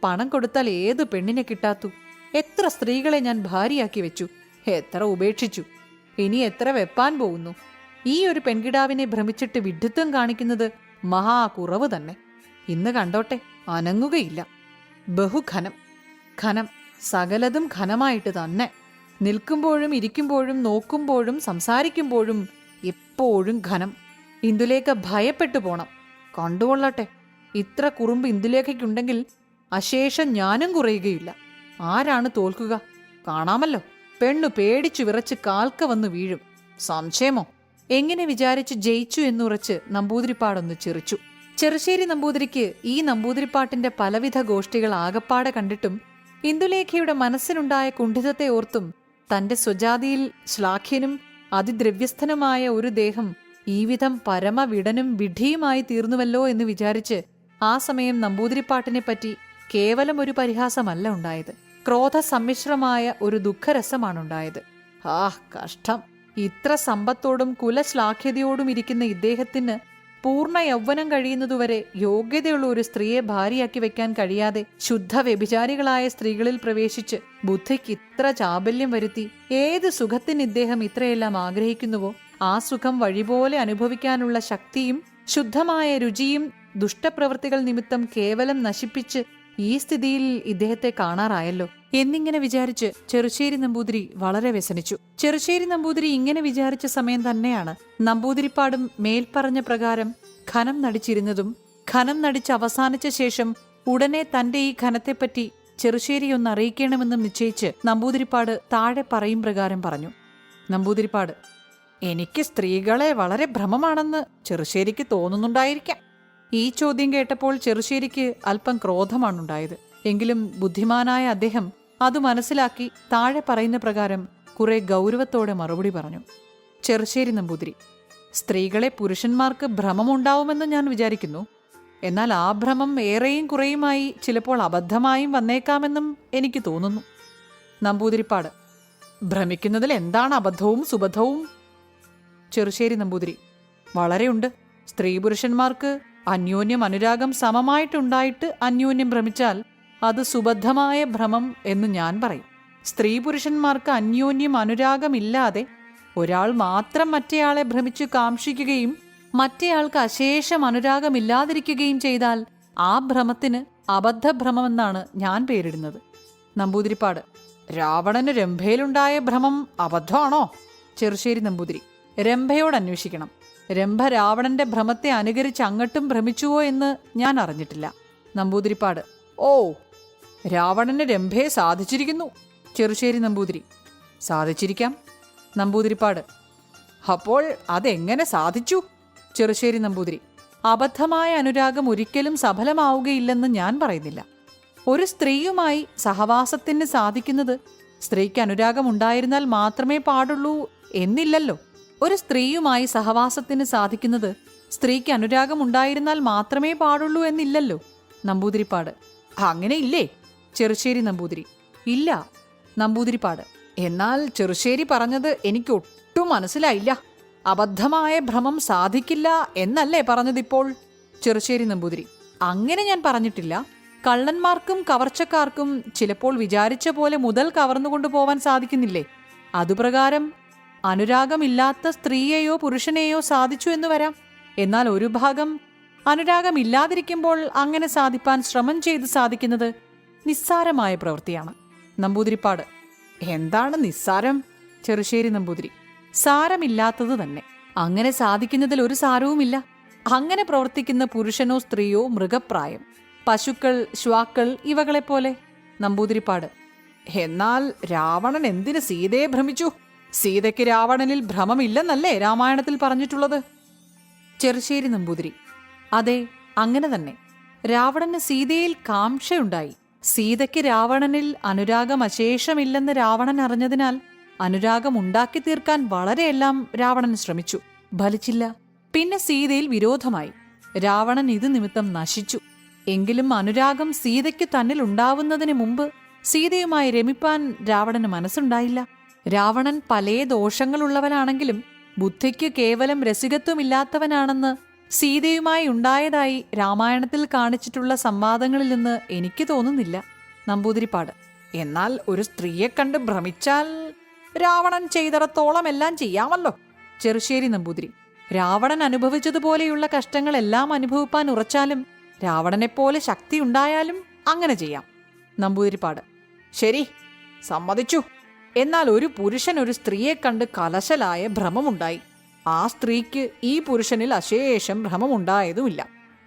പണം കൊടുത്താൽ ഏത് പെണ്ണിനെ കിട്ടാത്തു? എത്ര സ്ത്രീകളെ ഞാൻ ഭാര്യയാക്കി വെച്ചു, എത്ര ഉപേക്ഷിച്ചു, ഇനി എത്ര വെപ്പാൻ പോകുന്നു. ഈ ഒരു പെൺകിടാവിനെ ഭ്രമിച്ചിട്ട് വിഡ്ഢിത്വം കാണിക്കുന്നത് മഹാകുറവ് തന്നെ. ഇന്ന് കണ്ടോട്ടെ, അനങ്ങുകയില്ല. ബഹുഘനം, ഘനം, സകലതും ഘനമായിട്ട് തന്നെ. നിൽക്കുമ്പോഴും ഇരിക്കുമ്പോഴും നോക്കുമ്പോഴും സംസാരിക്കുമ്പോഴും എപ്പോഴും ഘനം. ഇന്ദുലേഖ ഭയപ്പെട്ടു പോണം. കണ്ടുകൊള്ളട്ടെ, ഇത്ര കുറുമ്പ് ഇന്ദുലേഖയ്ക്കുണ്ടെങ്കിൽ അശേഷം ഞാനും കുറയുകയില്ല. ആരാണ് തോൽക്കുക? കാണാമല്ലോ. പെണ്ണു പേടിച്ചു വിറച്ച് കാൽക്ക വന്നു വീഴും. സംശയമോ? എങ്ങനെ വിചാരിച്ച് ജയിച്ചു എന്നുറച്ച് നമ്പൂതിരിപ്പാടൊന്ന് ചിറിച്ചു. ചെറുശ്ശേരി നമ്പൂതിരിക്ക് ഈ നമ്പൂതിരിപ്പാട്ടിന്റെ പലവിധ ഗോഷ്ഠികൾ ആകപ്പാടെ കണ്ടിട്ടും ഇന്ദുലേഖയുടെ മനസ്സിനുണ്ടായ കുണ്ഠിതത്തെ ഓർത്തും തന്റെ സ്വജാതിയിൽ ശ്ലാഘ്യനും അതിദ്രവ്യസ്ഥനുമായ ഒരു ദേഹം ഈ വിധം പരമവിടനും വിഡ്ഢിയുമായി തീർന്നുവല്ലോ എന്ന് വിചാരിച്ച് ആ സമയം നമ്പൂതിരിപ്പാട്ടിനെപ്പറ്റി കേവലം ഒരു പരിഹാസമല്ല ഉണ്ടായത്, ക്രോധസമ്മിശ്രമായ ഒരു ദുഃഖരസമാണുണ്ടായത്. കഷ്ടം! ഇത്ര സമ്പത്തോടും കുലശ്ലാഘ്യതയോടും ഇരിക്കുന്ന ഇദ്ദേഹത്തിന് പൂർണ്ണ യൗവനം കഴിയുന്നതുവരെ യോഗ്യതയുള്ള ഒരു സ്ത്രീയെ ഭാര്യയാക്കി വെക്കാൻ കഴിയാതെ ശുദ്ധ വ്യഭിചാരികളായ സ്ത്രീകളിൽ പ്രവേശിച്ച് ബുദ്ധിക്ക് ഇത്ര ചാബല്യം വരുത്തി ഏത് സുഖത്തിന് ഇദ്ദേഹം ഇത്രയെല്ലാം ആഗ്രഹിക്കുന്നുവോ ആ സുഖം വഴിപോലെ അനുഭവിക്കാനുള്ള ശക്തിയും ശുദ്ധമായ രുചിയും ദുഷ്ടപ്രവൃത്തികൾ നിമിത്തം കേവലം നശിപ്പിച്ച് ഈ സ്ഥിതിയിൽ ഇദ്ദേഹത്തെ കാണാറായല്ലോ എന്നിങ്ങനെ വിചാരിച്ച് ചെറുശ്ശേരി നമ്പൂതിരി വളരെ വ്യസനിച്ചു. ചെറുശ്ശേരി നമ്പൂതിരി ഇങ്ങനെ വിചാരിച്ച സമയം തന്നെയാണ് നമ്പൂതിരിപ്പാടും മേൽപ്പറഞ്ഞ പ്രകാരം ഖനം നടിച്ചിരുന്നതും ഖനം നടിച്ച് അവസാനിച്ച ശേഷം ഉടനെ തന്റെ ഈ ഖനത്തെപ്പറ്റി ചെറുശ്ശേരി ഒന്ന് അറിയിക്കണമെന്നും നിശ്ചയിച്ച് നമ്പൂതിരിപ്പാട് താഴെ പറയും പ്രകാരം പറഞ്ഞു. നമ്പൂതിരിപ്പാട്: എനിക്ക് സ്ത്രീകളെ വളരെ ഭ്രമമാണെന്ന് ചെറുശ്ശേരിക്ക് തോന്നുന്നുണ്ടായിരിക്കാം. ഈ ചോദ്യം കേട്ടപ്പോൾ ചെറുശ്ശേരിക്ക് അല്പം ക്രോധമാണുണ്ടായത്. എങ്കിലും ബുദ്ധിമാനായ അദ്ദേഹം അത് മനസ്സിലാക്കി താഴെ പറയുന്ന പ്രകാരം കുറെ ഗൗരവത്തോടെ മറുപടി പറഞ്ഞു. ചെറുശ്ശേരി നമ്പൂതിരി: സ്ത്രീകളെ പുരുഷന്മാർക്ക് ഭ്രമമുണ്ടാവുമെന്ന് ഞാൻ വിചാരിക്കുന്നു. എന്നാൽ ആ ഭ്രമം ഏറെയും കുറയുമായി ചിലപ്പോൾ അബദ്ധമായും വന്നേക്കാമെന്നും എനിക്ക് തോന്നുന്നു. നമ്പൂതിരിപ്പാട്: ഭ്രമിക്കുന്നതിൽ എന്താണ് അബദ്ധവും സുബദ്ധവും? ചെറുശ്ശേരി നമ്പൂതിരി: വളരെയുണ്ട്. സ്ത്രീ പുരുഷന്മാർക്ക് അന്യോന്യം അനുരാഗം സമമായിട്ടുണ്ടായിട്ട് അന്യോന്യം ഭ്രമിച്ചാൽ അത് സുബദ്ധമായ ഭ്രമം എന്ന് ഞാൻ പറയും. സ്ത്രീ പുരുഷന്മാർക്ക് അന്യോന്യം അനുരാഗമില്ലാതെ ഒരാൾ മാത്രം മറ്റേയാളെ ഭ്രമിച്ചു കാംക്ഷിക്കുകയും മറ്റേയാൾക്ക് അശേഷം അനുരാഗമില്ലാതിരിക്കുകയും ചെയ്താൽ ആ ഭ്രമത്തിന് അബദ്ധഭ്രമമെന്നാണ് ഞാൻ പേരിടുന്നത്. നമ്പൂതിരിപ്പാട്: രാവണന് രംഭയിലുണ്ടായ ഭ്രമം അബദ്ധമാണോ? ചെറുശ്ശേരി നമ്പൂതിരി: രംഭയോട് അന്വേഷിക്കണം. രംഭ രാവണന്റെ ഭ്രമത്തെ അനുകരിച്ച് അങ്ങട്ടും ഭ്രമിച്ചുവോ എന്ന് ഞാൻ അറിഞ്ഞിട്ടില്ല. നമ്പൂതിരിപ്പാട്: ഓ, രാവണന് രംഭയെ സാധിച്ചിരിക്കുന്നു. ചെറുശ്ശേരി നമ്പൂതിരി: സാധിച്ചിരിക്കാം. നമ്പൂതിരിപ്പാട്: അപ്പോൾ അതെങ്ങനെ സാധിച്ചു? ചെറുശ്ശേരി നമ്പൂതിരി: അബദ്ധമായ അനുരാഗം ഒരിക്കലും സഫലമാവുകയില്ലെന്ന് ഞാൻ പറയുന്നില്ല. ഒരു സ്ത്രീയുമായി സഹവാസത്തിന് സാധിക്കുന്നത് സ്ത്രീക്ക് അനുരാഗം ഉണ്ടായിരുന്നാൽ മാത്രമേ പാടുള്ളൂ എന്നില്ലല്ലോ. ഒരു സ്ത്രീയുമായി സഹവാസത്തിന് സാധിക്കുന്നത് സ്ത്രീക്ക് അനുരാഗം ഉണ്ടായിരുന്നാൽ മാത്രമേ പാടുള്ളൂ എന്നില്ലല്ലോ. നമ്പൂതിരിപ്പാട്: അങ്ങനെ ഇല്ലേ? ചെറുശ്ശേരി നമ്പൂതിരി: ഇല്ല. നമ്പൂതിരിപ്പാട്: എന്നാൽ ചെറുശ്ശേരി പറഞ്ഞത് എനിക്ക് ഒട്ടും മനസ്സിലായില്ല. അബദ്ധമായ ഭ്രമം സാധിക്കില്ല എന്നല്ലേ പറഞ്ഞതിപ്പോൾ? ചെറുശ്ശേരി നമ്പൂതിരി: അങ്ങനെ ഞാൻ പറഞ്ഞിട്ടില്ല. കള്ളന്മാർക്കും കവർച്ചക്കാർക്കും ചിലപ്പോൾ വിചാരിച്ച പോലെ മുതൽ കവർന്നുകൊണ്ടു പോവാൻ സാധിക്കുന്നില്ലേ? അതുപ്രകാരം അനുരാഗമില്ലാത്ത സ്ത്രീയെയോ പുരുഷനെയോ സാധിച്ചു എന്ന് വരാം. എന്നാൽ ഒരു ഭാഗം അനുരാഗമില്ലാതിരിക്കുമ്പോൾ അങ്ങനെ സാധിപ്പാൻ ശ്രമം ചെയ്ത് സാധിക്കുന്നത് നിസ്സാരമായ പ്രവൃത്തിയാണ്. നമ്പൂതിരിപ്പാട്: എന്താണ് നിസ്സാരം? ചെറുശ്ശേരി നമ്പൂതിരി: സാരമില്ലാത്തത് തന്നെ. അങ്ങനെ സാധിക്കുന്നതിൽ ഒരു സാരവുമില്ല. അങ്ങനെ പ്രവർത്തിക്കുന്ന പുരുഷനോ സ്ത്രീയോ മൃഗപ്രായം, പശുക്കൾ, ശ്വാക്കൾ ഇവകളെപ്പോലെ. നമ്പൂതിരിപ്പാട്: എന്നാൽ രാവണൻ എന്തിന് സീതയെ ഭ്രമിച്ചു? സീതയ്ക്ക് രാവണനിൽ ഭ്രമമില്ലെന്നല്ലേ രാമായണത്തിൽ പറഞ്ഞിട്ടുള്ളത്? ചെറുശ്ശേരി നമ്പൂതിരി: അതെ, അങ്ങനെ തന്നെ. രാവണന് സീതയിൽ കാംക്ഷയുണ്ടായി. സീതയ്ക്ക് രാവണനിൽ അനുരാഗം അശേഷമില്ലെന്ന് രാവണൻ അറിഞ്ഞതിനാൽ അനുരാഗം ഉണ്ടാക്കി തീർക്കാൻ വളരെയെല്ലാം രാവണൻ ശ്രമിച്ചു. ഫലിച്ചില്ല. പിന്നെ സീതയിൽ വിരോധമായി. രാവണൻ ഇത് നിമിത്തം നശിച്ചു. എങ്കിലും അനുരാഗം സീതയ്ക്ക് തന്നിൽ ഉണ്ടാവുന്നതിന് മുമ്പ് സീതയുമായി രമിപ്പാൻ രാവണന് മനസ്സുണ്ടായില്ല. രാവണൻ പല ദോഷങ്ങളുള്ളവനാണെങ്കിലും ബുദ്ധിക്ക് കേവലം രസികത്വമില്ലാത്തവനാണെന്ന് സീതയുമായി ഉണ്ടായതായി രാമായണത്തിൽ കാണിച്ചിട്ടുള്ള സംവാദങ്ങളിൽ നിന്ന് എനിക്ക് തോന്നുന്നില്ല. നമ്പൂതിരിപ്പാട്: എന്നാൽ ഒരു സ്ത്രീയെ കണ്ട് ഭ്രമിച്ചാൽ രാവണൻ ചെയ്തിടത്തോളം എല്ലാം ചെയ്യാമല്ലോ. ചെറുശ്ശേരി നമ്പൂതിരി: രാവണൻ അനുഭവിച്ചതുപോലെയുള്ള കഷ്ടങ്ങളെല്ലാം അനുഭവിപ്പാൻ ഉറച്ചാലും രാവണനെപ്പോലെ ശക്തി ഉണ്ടായാലും അങ്ങനെ ചെയ്യാം. നമ്പൂതിരിപ്പാട്: ശരി, സമ്മതിച്ചു. എന്നാൽ ഒരു പുരുഷൻ ഒരു സ്ത്രീയെ കണ്ട് കലശലായ ഭ്രമമുണ്ടായി. ആ സ്ത്രീക്ക് ഈ പുരുഷനിൽ അശേഷം ഭ്രമമുണ്ടായതുമില്ല.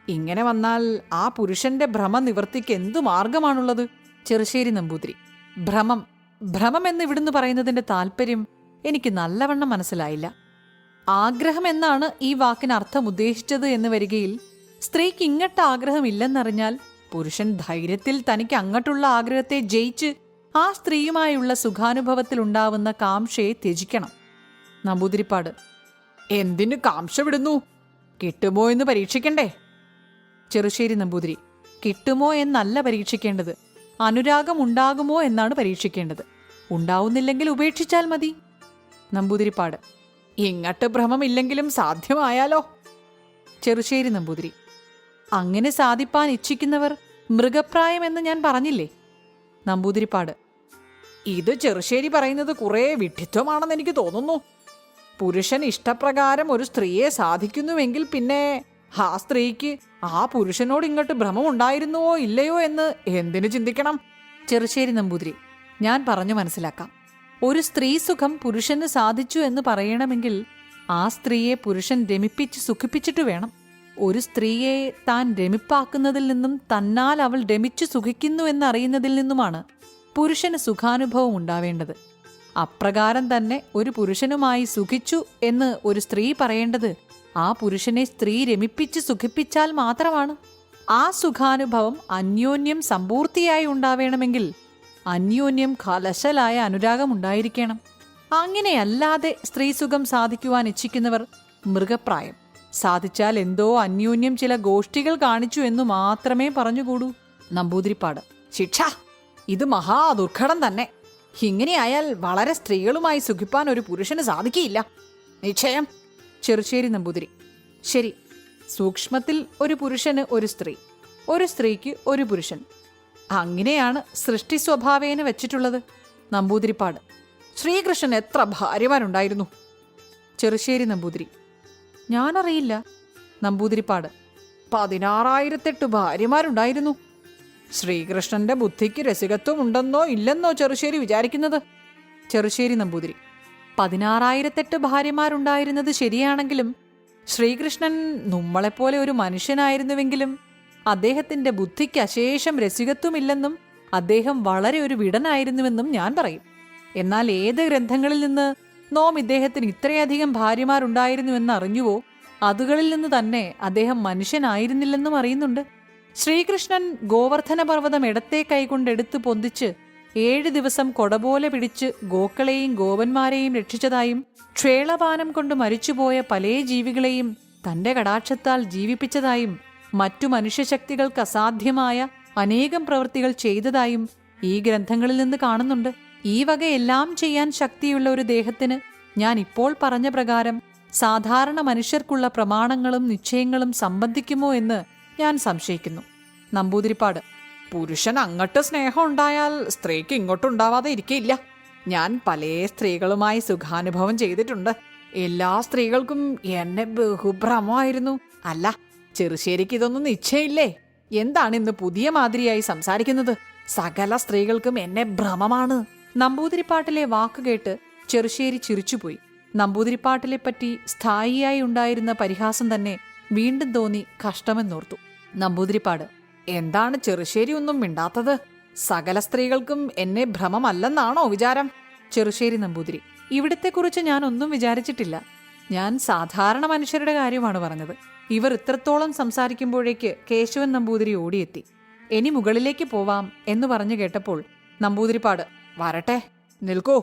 ഇങ്ങനെ വന്നാൽ ആ പുരുഷന്റെ ഭ്രമനിവൃത്തിക്ക് എന്തു മാർഗമാണുള്ളത്? ചെറുശ്ശേരി നമ്പൂതിരി: ഭ്രമം എന്ന് ഇവിടുന്ന് പറയുന്നതിന്റെ താല്പര്യം എനിക്ക് നല്ലവണ്ണം മനസ്സിലായില്ല. ആഗ്രഹം എന്നാണ് ഈ വാക്കിന് അർത്ഥം ഉദ്ദേശിച്ചത് എന്ന് വരികയിൽ സ്ത്രീക്ക് ഇങ്ങോട്ട് ആഗ്രഹമില്ലെന്നറിഞ്ഞാൽ പുരുഷൻ ധൈര്യത്തിൽ തനിക്ക് അങ്ങോട്ടുള്ള ആഗ്രഹത്തെ ജയിച്ച് ആ സ്ത്രീയുമായുള്ള സുഖാനുഭവത്തിൽ ഉണ്ടാവുന്ന കാംക്ഷയെ ത്യജിക്കണം. നമ്പൂതിരിപ്പാട്: എന്തിനു കാംക്ഷ വിടുന്നു? കിട്ടുമോ എന്ന് പരീക്ഷിക്കണ്ടേ? ചെറുശ്ശേരി നമ്പൂതിരി: കിട്ടുമോ എന്നല്ല പരീക്ഷിക്കേണ്ടത്, അനുരാഗം ഉണ്ടാകുമോ എന്നാണ് പരീക്ഷിക്കേണ്ടത്. ഉണ്ടാവുന്നില്ലെങ്കിൽ ഉപേക്ഷിച്ചാൽ മതി. നമ്പൂതിരിപ്പാട്: ഇങ്ങട്ട് ഭ്രമമില്ലെങ്കിലും സാധ്യമായാലോ? ചെറുശ്ശേരി നമ്പൂതിരി: അങ്ങനെ സാധിപ്പാൻ ഇച്ഛിക്കുന്നവർ മൃഗപ്രായമെന്ന് ഞാൻ പറഞ്ഞില്ലേ? നമ്പൂതിരിപ്പാട്: ഇത് ചെറുശ്ശേരി പറയുന്നത് കുറേ വിഡ്ഢിത്വമാണെന്ന് എനിക്ക് തോന്നുന്നു. പുരുഷൻ ഇഷ്ടപ്രകാരം ഒരു സ്ത്രീയെ സാധിക്കുന്നുവെങ്കിൽ പിന്നെ ആ സ്ത്രീക്ക് ആ പുരുഷനോട് ഇങ്ങോട്ട് ഭ്രമമുണ്ടായിരുന്നുവോ ഇല്ലയോ എന്ന് എന്തിനു ചിന്തിക്കണം? ചെറുശ്ശേരി നമ്പൂതിരി: ഞാൻ പറഞ്ഞു മനസ്സിലാക്കാം. ഒരു സ്ത്രീ സുഖം പുരുഷന് സാധിച്ചു എന്ന് പറയണമെങ്കിൽ ആ സ്ത്രീയെ പുരുഷൻ രമിപ്പിച്ച് സുഖിപ്പിച്ചിട്ട് വേണം. ഒരു സ്ത്രീയെ താൻ രമിപ്പാക്കുന്നതിൽ നിന്നും തന്നാൽ അവൾ രമിച്ചു സുഖിക്കുന്നു എന്നറിയുന്നതിൽ നിന്നുമാണ് പുരുഷന് സുഖാനുഭവം ഉണ്ടാവേണ്ടത്. അപ്രകാരം തന്നെ ഒരു പുരുഷനുമായി സുഖിച്ചു എന്ന് ഒരു സ്ത്രീ പറയേണ്ടത് ആ പുരുഷനെ സ്ത്രീ രമിപ്പിച്ച് സുഖിപ്പിച്ചാൽ മാത്രമാണ്. ആ സുഖാനുഭവം അന്യോന്യം സമ്പൂർത്തിയായി ഉണ്ടാവേണമെങ്കിൽ അന്യോന്യം കലശലായ അനുരാഗം ഉണ്ടായിരിക്കണം. അങ്ങനെയല്ലാതെ സ്ത്രീസുഖം സാധിക്കുവാൻ ഇച്ഛിക്കുന്നവർ മൃഗപ്രായം. സാധിച്ചാൽ എന്തോ അന്യോന്യം ചില ഗോഷ്ഠികൾ കാണിച്ചു എന്നു മാത്രമേ പറഞ്ഞുകൂടൂ. നമ്പൂതിരിപ്പാട്: ശിക്ഷ! ഇത് മഹാദുർഘടം തന്നെ. ഇങ്ങനെയായാൽ വളരെ സ്ത്രീകളുമായി സുഖിപ്പാൻ ഒരു പുരുഷന് സാധിക്കില്ല. നിശ്ചയം. ചെറുശ്ശേരി നമ്പൂതിരി: ശരി. സൂക്ഷ്മത്തിൽ ഒരു പുരുഷന് ഒരു സ്ത്രീ, ഒരു സ്ത്രീക്ക് ഒരു പുരുഷൻ, അങ്ങനെയാണ് സൃഷ്ടി സ്വഭാവേന വെച്ചിട്ടുള്ളത്. നമ്പൂതിരിപ്പാട്: ശ്രീകൃഷ്ണൻ എത്ര ഭാര്യമാരുണ്ടായിരുന്നു? ചെറുശ്ശേരി നമ്പൂതിരി: ഞാനറിയില്ല. നമ്പൂതിരിപ്പാട്: 16,008 ഭാര്യമാരുണ്ടായിരുന്നു. ശ്രീകൃഷ്ണന്റെ ബുദ്ധിക്ക് രസികത്വം ഉണ്ടെന്നോ ഇല്ലെന്നോ ചെറുശ്ശേരി വിചാരിക്കുന്നത്? ചെറുശ്ശേരി നമ്പൂതിരി: 16,008 ഭാര്യമാരുണ്ടായിരുന്നത് ശരിയാണെങ്കിലും ശ്രീകൃഷ്ണൻ നമ്മളെപ്പോലെ ഒരു മനുഷ്യനായിരുന്നുവെങ്കിലും അദ്ദേഹത്തിന്റെ ബുദ്ധിക്ക് അശേഷം രസികത്വമില്ലെന്നും അദ്ദേഹം വളരെ ഒരു വിടനായിരുന്നുവെന്നും ഞാൻ പറയും. എന്നാൽ ഏത് ഗ്രന്ഥങ്ങളിൽ നിന്ന് നോം ഇദ്ദേഹത്തിന് ഇത്രയധികം ഭാര്യമാരുണ്ടായിരുന്നുവെന്ന് അറിഞ്ഞുവോ അതുകളിൽ നിന്ന് തന്നെ അദ്ദേഹം മനുഷ്യനായിരുന്നില്ലെന്നും അറിയുന്നുണ്ട്. ശ്രീകൃഷ്ണൻ ഗോവർദ്ധന പർവ്വതം ഇടത്തെ കൈകൊണ്ടെടുത്ത് പൊന്തിച്ച് 7 ദിവസം കൊടപോലെ പിടിച്ച് ഗോക്കളെയും ഗോപന്മാരെയും രക്ഷിച്ചതായും ക്ഷേളപാനം കൊണ്ട് മരിച്ചുപോയ പല ജീവികളെയും തന്റെ കടാക്ഷത്താൽ ജീവിപ്പിച്ചതായും മറ്റു മനുഷ്യശക്തികൾക്ക് അസാധ്യമായ അനേകം പ്രവൃത്തികൾ ചെയ്തതായും ഈ ഗ്രന്ഥങ്ങളിൽ നിന്ന് കാണുന്നുണ്ട്. ഈ വകയെല്ലാം ചെയ്യാൻ ശക്തിയുള്ള ഒരു ദേഹത്തിന് ഞാൻ ഇപ്പോൾ പറഞ്ഞ പ്രകാരം സാധാരണ മനുഷ്യർക്കുള്ള പ്രമാണങ്ങളും നിശ്ചയങ്ങളും സംബന്ധിക്കുമോ എന്ന് ഞാൻ സംശയിക്കുന്നു. നമ്പൂതിരിപ്പാട്: പുരുഷൻ അങ്ങോട്ട് സ്നേഹം ഉണ്ടായാൽ സ്ത്രീക്ക് ഇങ്ങോട്ടുണ്ടാവാതെ ഇരിക്കയില്ല. ഞാൻ പല സ്ത്രീകളുമായി സുഖാനുഭവം ചെയ്തിട്ടുണ്ട്. എല്ലാ സ്ത്രീകൾക്കും എന്നെ ബഹുഭ്രമമായിരുന്നു. അല്ല, ചെറുശ്ശേരിക്ക് ഇതൊന്നും നിശ്ചയില്ലേ? എന്താണ് ഇന്ന് പുതിയ മാതിരിയായി സംസാരിക്കുന്നത്? സകല സ്ത്രീകൾക്കും എന്നെ ഭ്രമമാണ്. നമ്പൂതിരിപ്പാട്ടിലെ വാക്കുകേട്ട് ചെറുശ്ശേരി ചിരിച്ചുപോയി. നമ്പൂതിരിപ്പാട്ടിലെപ്പറ്റി സ്ഥായിയായി ഉണ്ടായിരുന്ന പരിഹാസം തന്നെ വീണ്ടും തോന്നി കഷ്ടമെന്നോർത്തു. നമ്പൂതിരിപ്പാട്: എന്താണ് ചെറുശ്ശേരി ഒന്നും മിണ്ടാത്തത്? സകല സ്ത്രീകൾക്കും എന്നെ ഭ്രമമല്ലെന്നാണോ വിചാരം? ചെറുശ്ശേരി നമ്പൂതിരി: ഇവിടത്തെക്കുറിച്ച് ഞാൻ ഒന്നും വിചാരിച്ചിട്ടില്ല. ഞാൻ സാധാരണ മനുഷ്യരുടെ കാര്യമാണ് പറഞ്ഞത്. ഇവർ ഇത്രത്തോളം സംസാരിക്കുമ്പോഴേക്ക് കേശവൻ നമ്പൂതിരി ഓടിയെത്തി. ഇനി മുകളിലേക്ക് പോവാം എന്ന് പറഞ്ഞു കേട്ടപ്പോൾ നമ്പൂതിരിപ്പാട്: വരട്ടെ, നിൽക്കൂ.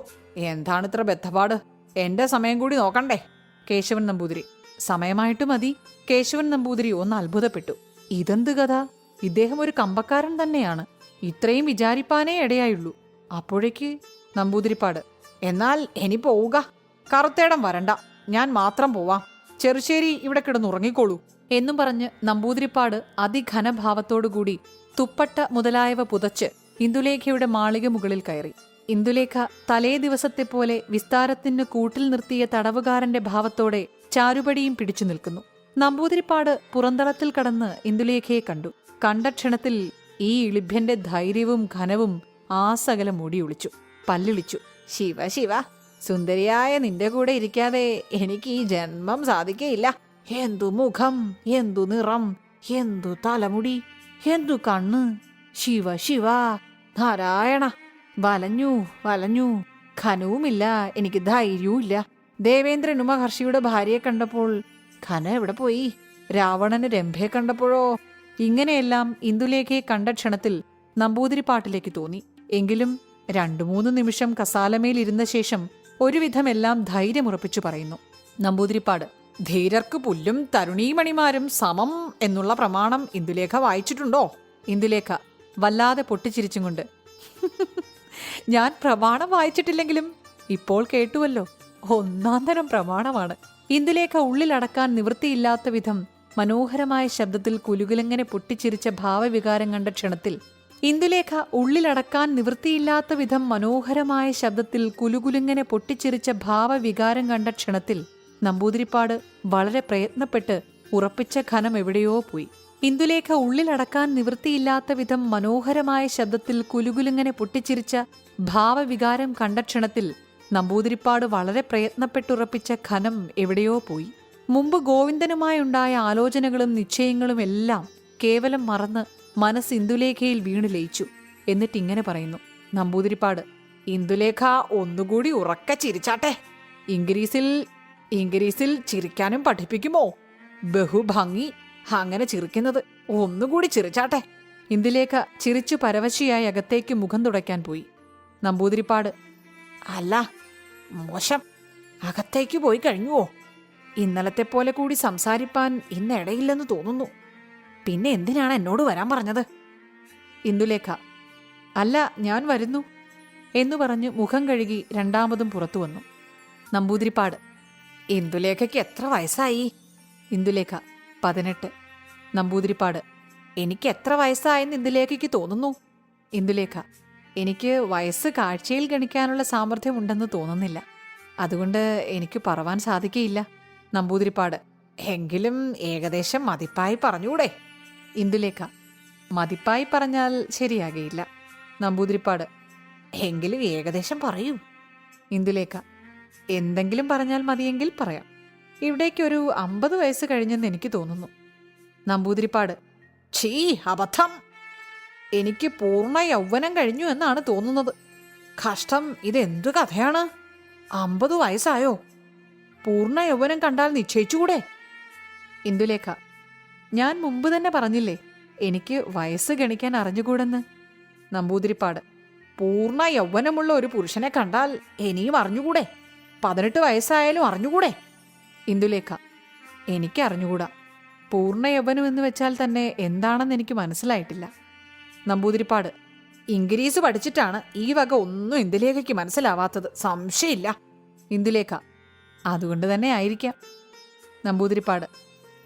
എന്താണിത്ര ബദ്ധപ്പാട്? എന്റെ സമയം കൂടി നോക്കണ്ടേ? കേശവൻ നമ്പൂതിരി: സമയമായിട്ട് മതി. കേശവൻ നമ്പൂതിരി ഒന്ന് അത്ഭുതപ്പെട്ടു. ഇതെന്ത് കഥ? ഇദ്ദേഹം ഒരു കമ്പക്കാരൻ തന്നെയാണ്. ഇത്രയും വിചാരിപ്പാനേ ഇടയായുള്ളൂ. അപ്പോഴേക്ക് നമ്പൂതിരിപ്പാട്: എന്നാൽ ഇനി പോവുക. കറുത്തേടം വരണ്ട, ഞാൻ മാത്രം പോവാം. ചെറുശ്ശേരി ഇവിടെ കിടന്നുറങ്ങിക്കോളൂ എന്നും പറഞ്ഞ് നമ്പൂതിരിപ്പാട് അതിഘനഭാവത്തോടുകൂടി തുപ്പട്ട മുതലായവ പുതച്ച് ഇന്ദുലേഖയുടെ മാളിക മുകളിൽ കയറി. ഇന്ദുലേഖ തലേ ദിവസത്തെ പോലെ വിസ്താരത്തിന് കൂട്ടിൽ നിർത്തിയ തടവുകാരന്റെ ഭാവത്തോടെ ചാരുപടിയും പിടിച്ചു നിൽക്കുന്നു. നമ്പൂതിരിപ്പാട് പുറന്തളത്തിൽ കടന്ന് ഇന്ദുലേഖയെ കണ്ടു. കണ്ട ക്ഷണത്തിൽ ഈ ഇളിഭ്യന്റെ ധൈര്യവും ഘനവും ആസകലം മൂടിയൊളിച്ചു. പല്ലിളിച്ചു: ശിവ ശിവ, സുന്ദരിയായ നിന്റെ കൂടെ ഇരിക്കാതെ എനിക്ക് ഈ ജന്മം സാധിക്കയില്ല. എന്തു മുഖം, എന്തു നിറം, എന്തു തലമുടി, എന്തു കണ്ണ്! ശിവ ശിവ, നാരായണ! വലഞ്ഞു വലഞ്ഞു. ഘനവുമില്ല, എനിക്ക് ധൈര്യവുമില്ല. ദേവേന്ദ്രൻ മഹർഷിയുടെ ഭാര്യയെ കണ്ടപ്പോൾ ഘന എവിടെ പോയി? രാവണന് രംഭയെ കണ്ടപ്പോഴോ? ഇങ്ങനെയെല്ലാം ഇന്ദുലേഖയെ കണ്ട ക്ഷണത്തിൽ നമ്പൂതിരിപ്പാട്ടിലേക്ക് തോന്നി. എങ്കിലും 2-3 നിമിഷം കസാലമേലിരുന്ന ശേഷം ഒരുവിധമെല്ലാം ധൈര്യമുറപ്പിച്ചു പറയുന്നു. നമ്പൂതിരിപ്പാട്: ധീരർക്ക് പുല്ലും തരുണീമണിമാരും സമം എന്നുള്ള പ്രമാണം ഇന്ദുലേഖ വായിച്ചിട്ടുണ്ടോ? ഇന്ദുലേഖ വല്ലാതെ പൊട്ടിച്ചിരിച്ചും കൊണ്ട്: ഞാൻ പ്രമാണം വായിച്ചിട്ടില്ലെങ്കിലും ഇപ്പോൾ കേട്ടുവല്ലോ. ഒന്നാന്തരം പ്രമാണമാണ്. ഇന്ദുലേഖ ഉള്ളിലടക്കാൻ നിവൃത്തിയില്ലാത്ത വിധം മനോഹരമായ ശബ്ദത്തിൽ കുലുകുലങ്ങനെ പൊട്ടിച്ചിരിച്ച ഭാവവികാരം കണ്ട ക്ഷണത്തിൽ ഇന്ദുലേഖ ഉള്ളിലടക്കാൻ നിവൃത്തിയില്ലാത്ത വിധം മനോഹരമായ ശബ്ദത്തിൽ കുലുകുലുങ്ങനെ പൊട്ടിച്ചിരിച്ച ഭാവവികാരം കണ്ട ക്ഷണത്തിൽ നമ്പൂതിരിപ്പാട് വളരെ പ്രയത്നപ്പെട്ട് ഉറപ്പിച്ച ഘനം എവിടെയോ പോയി. ഇന്ദുലേഖ ഉള്ളിലടക്കാൻ നിവൃത്തിയില്ലാത്ത വിധം മനോഹരമായ ശബ്ദത്തിൽ കുലുകുലുങ്ങനെ പൊട്ടിച്ചിരിച്ച ഭാവവികാരം കണ്ട ക്ഷണത്തിൽ നമ്പൂതിരിപ്പാട് വളരെ പ്രയത്നപ്പെട്ടുറപ്പിച്ച ഘനം എവിടെയോ പോയി. മുമ്പ് ഗോവിന്ദനുമായുണ്ടായ ആലോചനകളും നിശ്ചയങ്ങളും എല്ലാം കേവലം മറന്ന് മനസ്സ് ഇന്ദുലേഖയിൽ വീണു ലയിച്ചു. എന്നിട്ടിങ്ങനെ പറയുന്നു നമ്പൂതിരിപ്പാട്: ഇന്ദുലേഖ ഒന്നുകൂടി ഉറക്ക ചിരിച്ചാട്ടെ. ഇംഗ്ലീസിൽ ചിരിക്കാനും പഠിപ്പിക്കുമോ? ബഹുഭംഗി അങ്ങനെ ചിരിക്കുന്നത്. ഒന്നുകൂടി ചിരിച്ചാട്ടെ. ഇന്ദുലേഖ ചിരിച്ചു പരവശിയായി അകത്തേക്ക് മുഖം തുടയ്ക്കാൻ പോയി. നമ്പൂതിരിപ്പാട്: അല്ല, മോശം. അകത്തേക്ക് പോയി കഴിഞ്ഞുവോ? ഇന്നലത്തെ പോലെ കൂടി സംസാരിപ്പാൻ ഇന്നിടയില്ലെന്ന് തോന്നുന്നു. പിന്നെ എന്തിനാണ് എന്നോട് വരാൻ പറഞ്ഞത്? ഇന്ദുലേഖ: അല്ല, ഞാൻ വരുന്നു എന്നു പറഞ്ഞ് മുഖം കഴുകി രണ്ടാമതും പുറത്തു വന്നു. നമ്പൂതിരിപ്പാട്: ഇന്ദുലേഖയ്ക്ക് എത്ര വയസ്സായി? ഇന്ദുലേഖ: 18. നമ്പൂതിരിപ്പാട്: എനിക്ക് എത്ര വയസ്സായെന്ന് ഇന്ദുലേഖയ്ക്ക് തോന്നുന്നു? ഇന്ദുലേഖ: എനിക്ക് വയസ്സ് കാഴ്ചയിൽ ഗണിക്കാനുള്ള സാമർഥ്യമുണ്ടെന്ന് തോന്നുന്നില്ല. അതുകൊണ്ട് എനിക്ക് പറവാൻ സാധിക്കയില്ല. നമ്പൂതിരിപ്പാട്: എങ്കിലും ഏകദേശം മതിപ്പായി പറഞ്ഞൂടെ? ഇന്ദുലേഖ: മതിപ്പായി പറഞ്ഞാൽ ശരിയാകയില്ല. നമ്പൂതിരിപ്പാട്: എങ്കിലും ഏകദേശം പറയൂ. ഇന്ദുലേഖ: എന്തെങ്കിലും പറഞ്ഞാൽ മതിയെങ്കിൽ പറയാം. ഇവിടേക്കൊരു 50 വയസ്സ് കഴിഞ്ഞെന്ന് എനിക്ക് തോന്നുന്നു. നമ്പൂതിരിപ്പാട്: ഛീ, അബദ്ധം. എനിക്ക് പൂർണ്ണ യൗവനം കഴിഞ്ഞു എന്നാണ് തോന്നുന്നത്. കഷ്ടം, ഇതെന്തു കഥയാണ്? 50 വയസ്സായോ? പൂർണ്ണ യൗവനം കണ്ടാൽ നിശ്ചയിച്ചുകൂടെ? ഇന്ദുലേഖ: ഞാൻ മുമ്പ് തന്നെ പറഞ്ഞില്ലേ എനിക്ക് വയസ്സ് ഗണിക്കാൻ അറിഞ്ഞുകൂടെന്ന്. നമ്പൂതിരിപ്പാട്: പൂർണ്ണ യൗവനമുള്ള ഒരു പുരുഷനെ കണ്ടാൽ ഇനിയും അറിഞ്ഞുകൂടെ? 18 വയസ്സായാലും അറിഞ്ഞുകൂടെ? ഇന്ദുലേഖ: എനിക്ക് അറിഞ്ഞുകൂടാ. പൂർണ്ണ യൗവനം എന്ന് വെച്ചാൽ തന്നെ എന്താണെന്ന് എനിക്ക് മനസ്സിലായിട്ടില്ല. നമ്പൂതിരിപ്പാട്: ഇംഗ്ലീഷ് പഠിച്ചിട്ടാണ് ഈ വക ഒന്നും ഇന്ദുലേഖയ്ക്ക് മനസ്സിലാവാത്തത്, സംശയമില്ല. ഇന്ദുലേഖ: അതുകൊണ്ട് തന്നെ ആയിരിക്കാം. നമ്പൂതിരിപ്പാട്: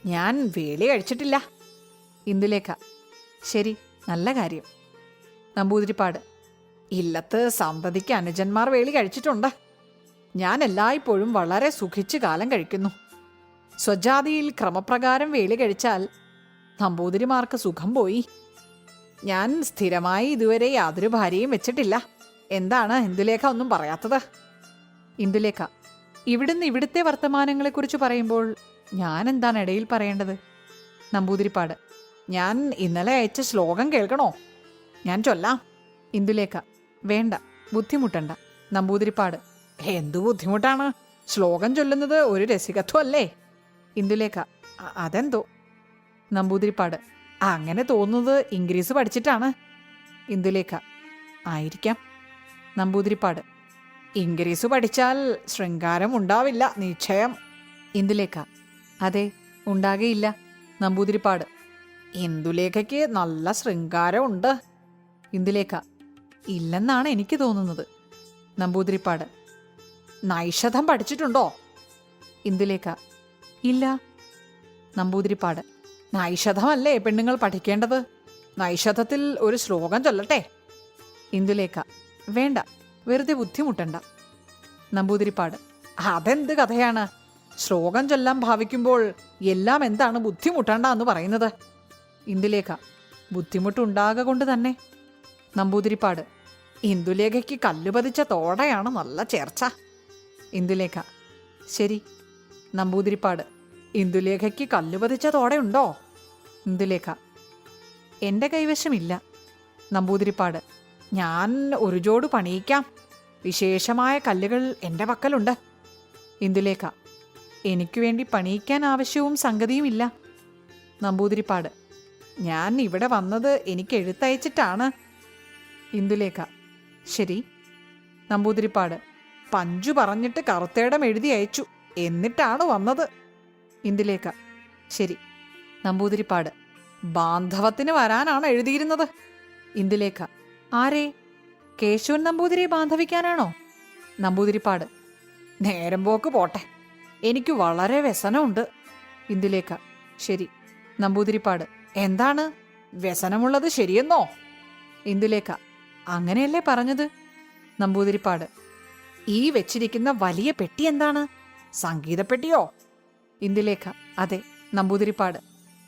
ഞാൻ വേളി കഴിച്ചിട്ടില്ല. ഇന്ദുലേഖ: ശരി, നല്ല കാര്യം. നമ്പൂതിരിപ്പാട്: ഇല്ലത്ത് സന്തതിക്ക് അനുജന്മാർ വേളി കഴിച്ചിട്ടുണ്ട്. ഞാൻ എല്ലായ്പ്പോഴും വളരെ സുഖിച്ച് കാലം കഴിക്കുന്നു. സ്വജാതിയിൽ ക്രമപ്രകാരം വേളി കഴിച്ചാൽ നമ്പൂതിരിമാർക്ക് സുഖം പോയി. ഞാൻ സ്ഥിരമായി ഇതുവരെ യാതൊരു ഭാര്യയും വെച്ചിട്ടില്ല. എന്താണ് ഇന്ദുലേഖ ഒന്നും പറയാത്തത്? ഇന്ദുലേഖ: ഇവിടുന്ന് ഇവിടുത്തെ വർത്തമാനങ്ങളെക്കുറിച്ച് പറയുമ്പോൾ ഞാൻ എന്താണ് ഇടയിൽ പറയേണ്ടത്? നമ്പൂതിരിപ്പാട്: ഞാൻ ഇന്നലെ അയച്ച ശ്ലോകം കേൾക്കണോ? ഞാൻ ചൊല്ലാം. ഇന്ദുലേഖ: വേണ്ട, ബുദ്ധിമുട്ടണ്ട. നമ്പൂതിരിപ്പാട്: എന്തു ബുദ്ധിമുട്ടാണ്? ശ്ലോകം ചൊല്ലുന്നത് ഒരു രസികത്വം അല്ലേ? ഇന്ദുലേഖ: അതെന്തോ. നമ്പൂതിരിപ്പാട്: അങ്ങനെ തോന്നുന്നത് ഇംഗ്ലീഷ് പഠിച്ചിട്ടാണ്. ഇന്ദുലേഖ: ആയിരിക്കാം. നമ്പൂതിരിപ്പാട്: ഇംഗ്ലീഷ് പഠിച്ചാൽ ശൃംഗാരം ഉണ്ടാവില്ല, നിശ്ചയം. ഇന്ദുലേഖ: അതെ, ഉണ്ടാകേയില്ല. നമ്പൂതിരിപ്പാട്: ഇന്ദുലേഖയ്ക്ക് നല്ല ശൃംഗാരമുണ്ട്. ഇന്ദുലേഖ: ഇല്ലെന്നാണ് എനിക്ക് തോന്നുന്നത്. നമ്പൂതിരിപ്പാട്: നൈഷധം പഠിച്ചിട്ടുണ്ടോ? ഇന്ദുലേഖ: ഇല്ല. നമ്പൂതിരിപ്പാട്: നൈഷധമല്ലേ പെണ്ണുങ്ങൾ പഠിക്കേണ്ടത്? നൈഷധത്തിൽ ഒരു ശ്ലോകം ചൊല്ലട്ടെ? ഇന്ദുലേഖ: വേണ്ട, വെറുതെ ബുദ്ധിമുട്ടണ്ട. നമ്പൂതിരിപ്പാട്: അതെന്ത് കഥയാണ്? ശ്ലോകം ചൊല്ലാൻ ഭാവിക്കുമ്പോൾ എല്ലാം എന്താണ് ബുദ്ധിമുട്ടണ്ട എന്ന് പറയുന്നത്? ഇന്ദുലേഖ: ബുദ്ധിമുട്ടുണ്ടാക കൊണ്ട് തന്നെ. നമ്പൂതിരിപ്പാട്: ഇന്ദുലേഖയ്ക്ക് കല്ലുപതിച്ച തോടയാണ് നല്ല ചേർച്ച. ഇന്ദുലേഖ: ശരി. നമ്പൂതിരിപ്പാട്: ഇന്ദുലേഖയ്ക്ക് കല്ലുപതിച്ച തോടയുണ്ടോ? ഇന്ദുലേഖ: എൻ്റെ കൈവശമില്ല. നമ്പൂതിരിപ്പാട്: ഞാൻ ഒരു ജോഡ് പണിയിക്കാം. വിശേഷമായ കല്ലുകൾ എൻ്റെ പക്കലുണ്ട്. ഇന്ദുലേഖ: എനിക്കു വേണ്ടി പണിയിക്കാൻ ആവശ്യവും സംഗതിയുമില്ല. നമ്പൂതിരിപ്പാട്: ഞാൻ ഇവിടെ വന്നത് എനിക്ക് എഴുത്തയച്ചിട്ടാണ്. ഇന്ദുലേഖ: ശരി. നമ്പൂതിരിപ്പാട്: പഞ്ചു പറഞ്ഞിട്ട് കറുത്തേടം എഴുതി അയച്ചു, എന്നിട്ടാണ് വന്നത്. ഇന്ദുലേഖ: ശരി. നമ്പൂതിരിപ്പാട്: ബാന്ധവത്തിന് വരാനാണ് എഴുതിയിരുന്നത്. ഇന്ദുലേഖ: ആരെ? കേശവൻ നമ്പൂതിരിയെ ബാന്ധവിക്കാനാണോ? നമ്പൂതിരിപ്പാട്: നേരം പോക്ക് പോട്ടെ, എനിക്ക് വളരെ വ്യസനമുണ്ട്. ഇന്ദുലേഖ: ശരി. നമ്പൂതിരിപ്പാട്: എന്താണ് വ്യസനമുള്ളത് ശരിയെന്നോ? ഇന്ദുലേഖ: അങ്ങനെയല്ലേ പറഞ്ഞത്? നമ്പൂതിരിപ്പാട്: ഈ വെച്ചിരിക്കുന്ന വലിയ പെട്ടി എന്താണ്? സംഗീതപ്പെട്ടിയോ? ഇന്ദുലേഖ: അതെ. നമ്പൂതിരിപ്പാട്: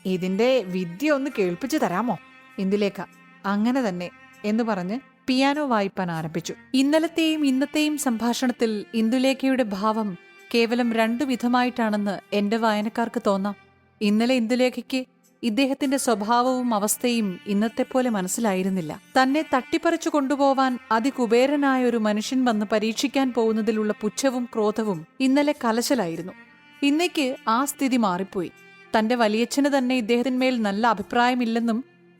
ഇതിന്റെ വിദ്യ ഒന്ന് കേൾപ്പിച്ചു തരാമോ? ഇന്ദുലേഖ: അങ്ങനെ തന്നെ എന്ന് പറഞ്ഞ് പിയാനോ വായിപ്പാൻ ആരംഭിച്ചു. ഇന്നലത്തെയും ഇന്നത്തെയും സംഭാഷണത്തിൽ ഇന്ദുലേഖയുടെ ഭാവം കേവലം രണ്ടു വിധമായിട്ടാണെന്ന് എന്റെ വായനക്കാർക്ക് തോന്നാം. ഇന്നലെ ഇന്ദുലേഖയ്ക്ക് ഇദ്ദേഹത്തിന്റെ സ്വഭാവവും അവസ്ഥയും ഇന്നത്തെ പോലെ മനസ്സിലായിരുന്നില്ല. തന്നെ തട്ടിപ്പറിച്ചു കൊണ്ടുപോവാൻ അതികുബേരനായ ഒരു മനുഷ്യൻ വന്ന് പരീക്ഷിക്കാൻ പോകുന്നതിലുള്ള പുച്ഛവും ക്രോധവും ഇന്നലെ കലശലായിരുന്നു. ഇന്നേക്ക് ആ സ്ഥിതി മാറിപ്പോയി. തന്റെ വലിയച്ഛന് തന്നെ ഇദ്ദേഹത്തിന്മേൽ നല്ല അഭിപ്രായമില്ലെന്നും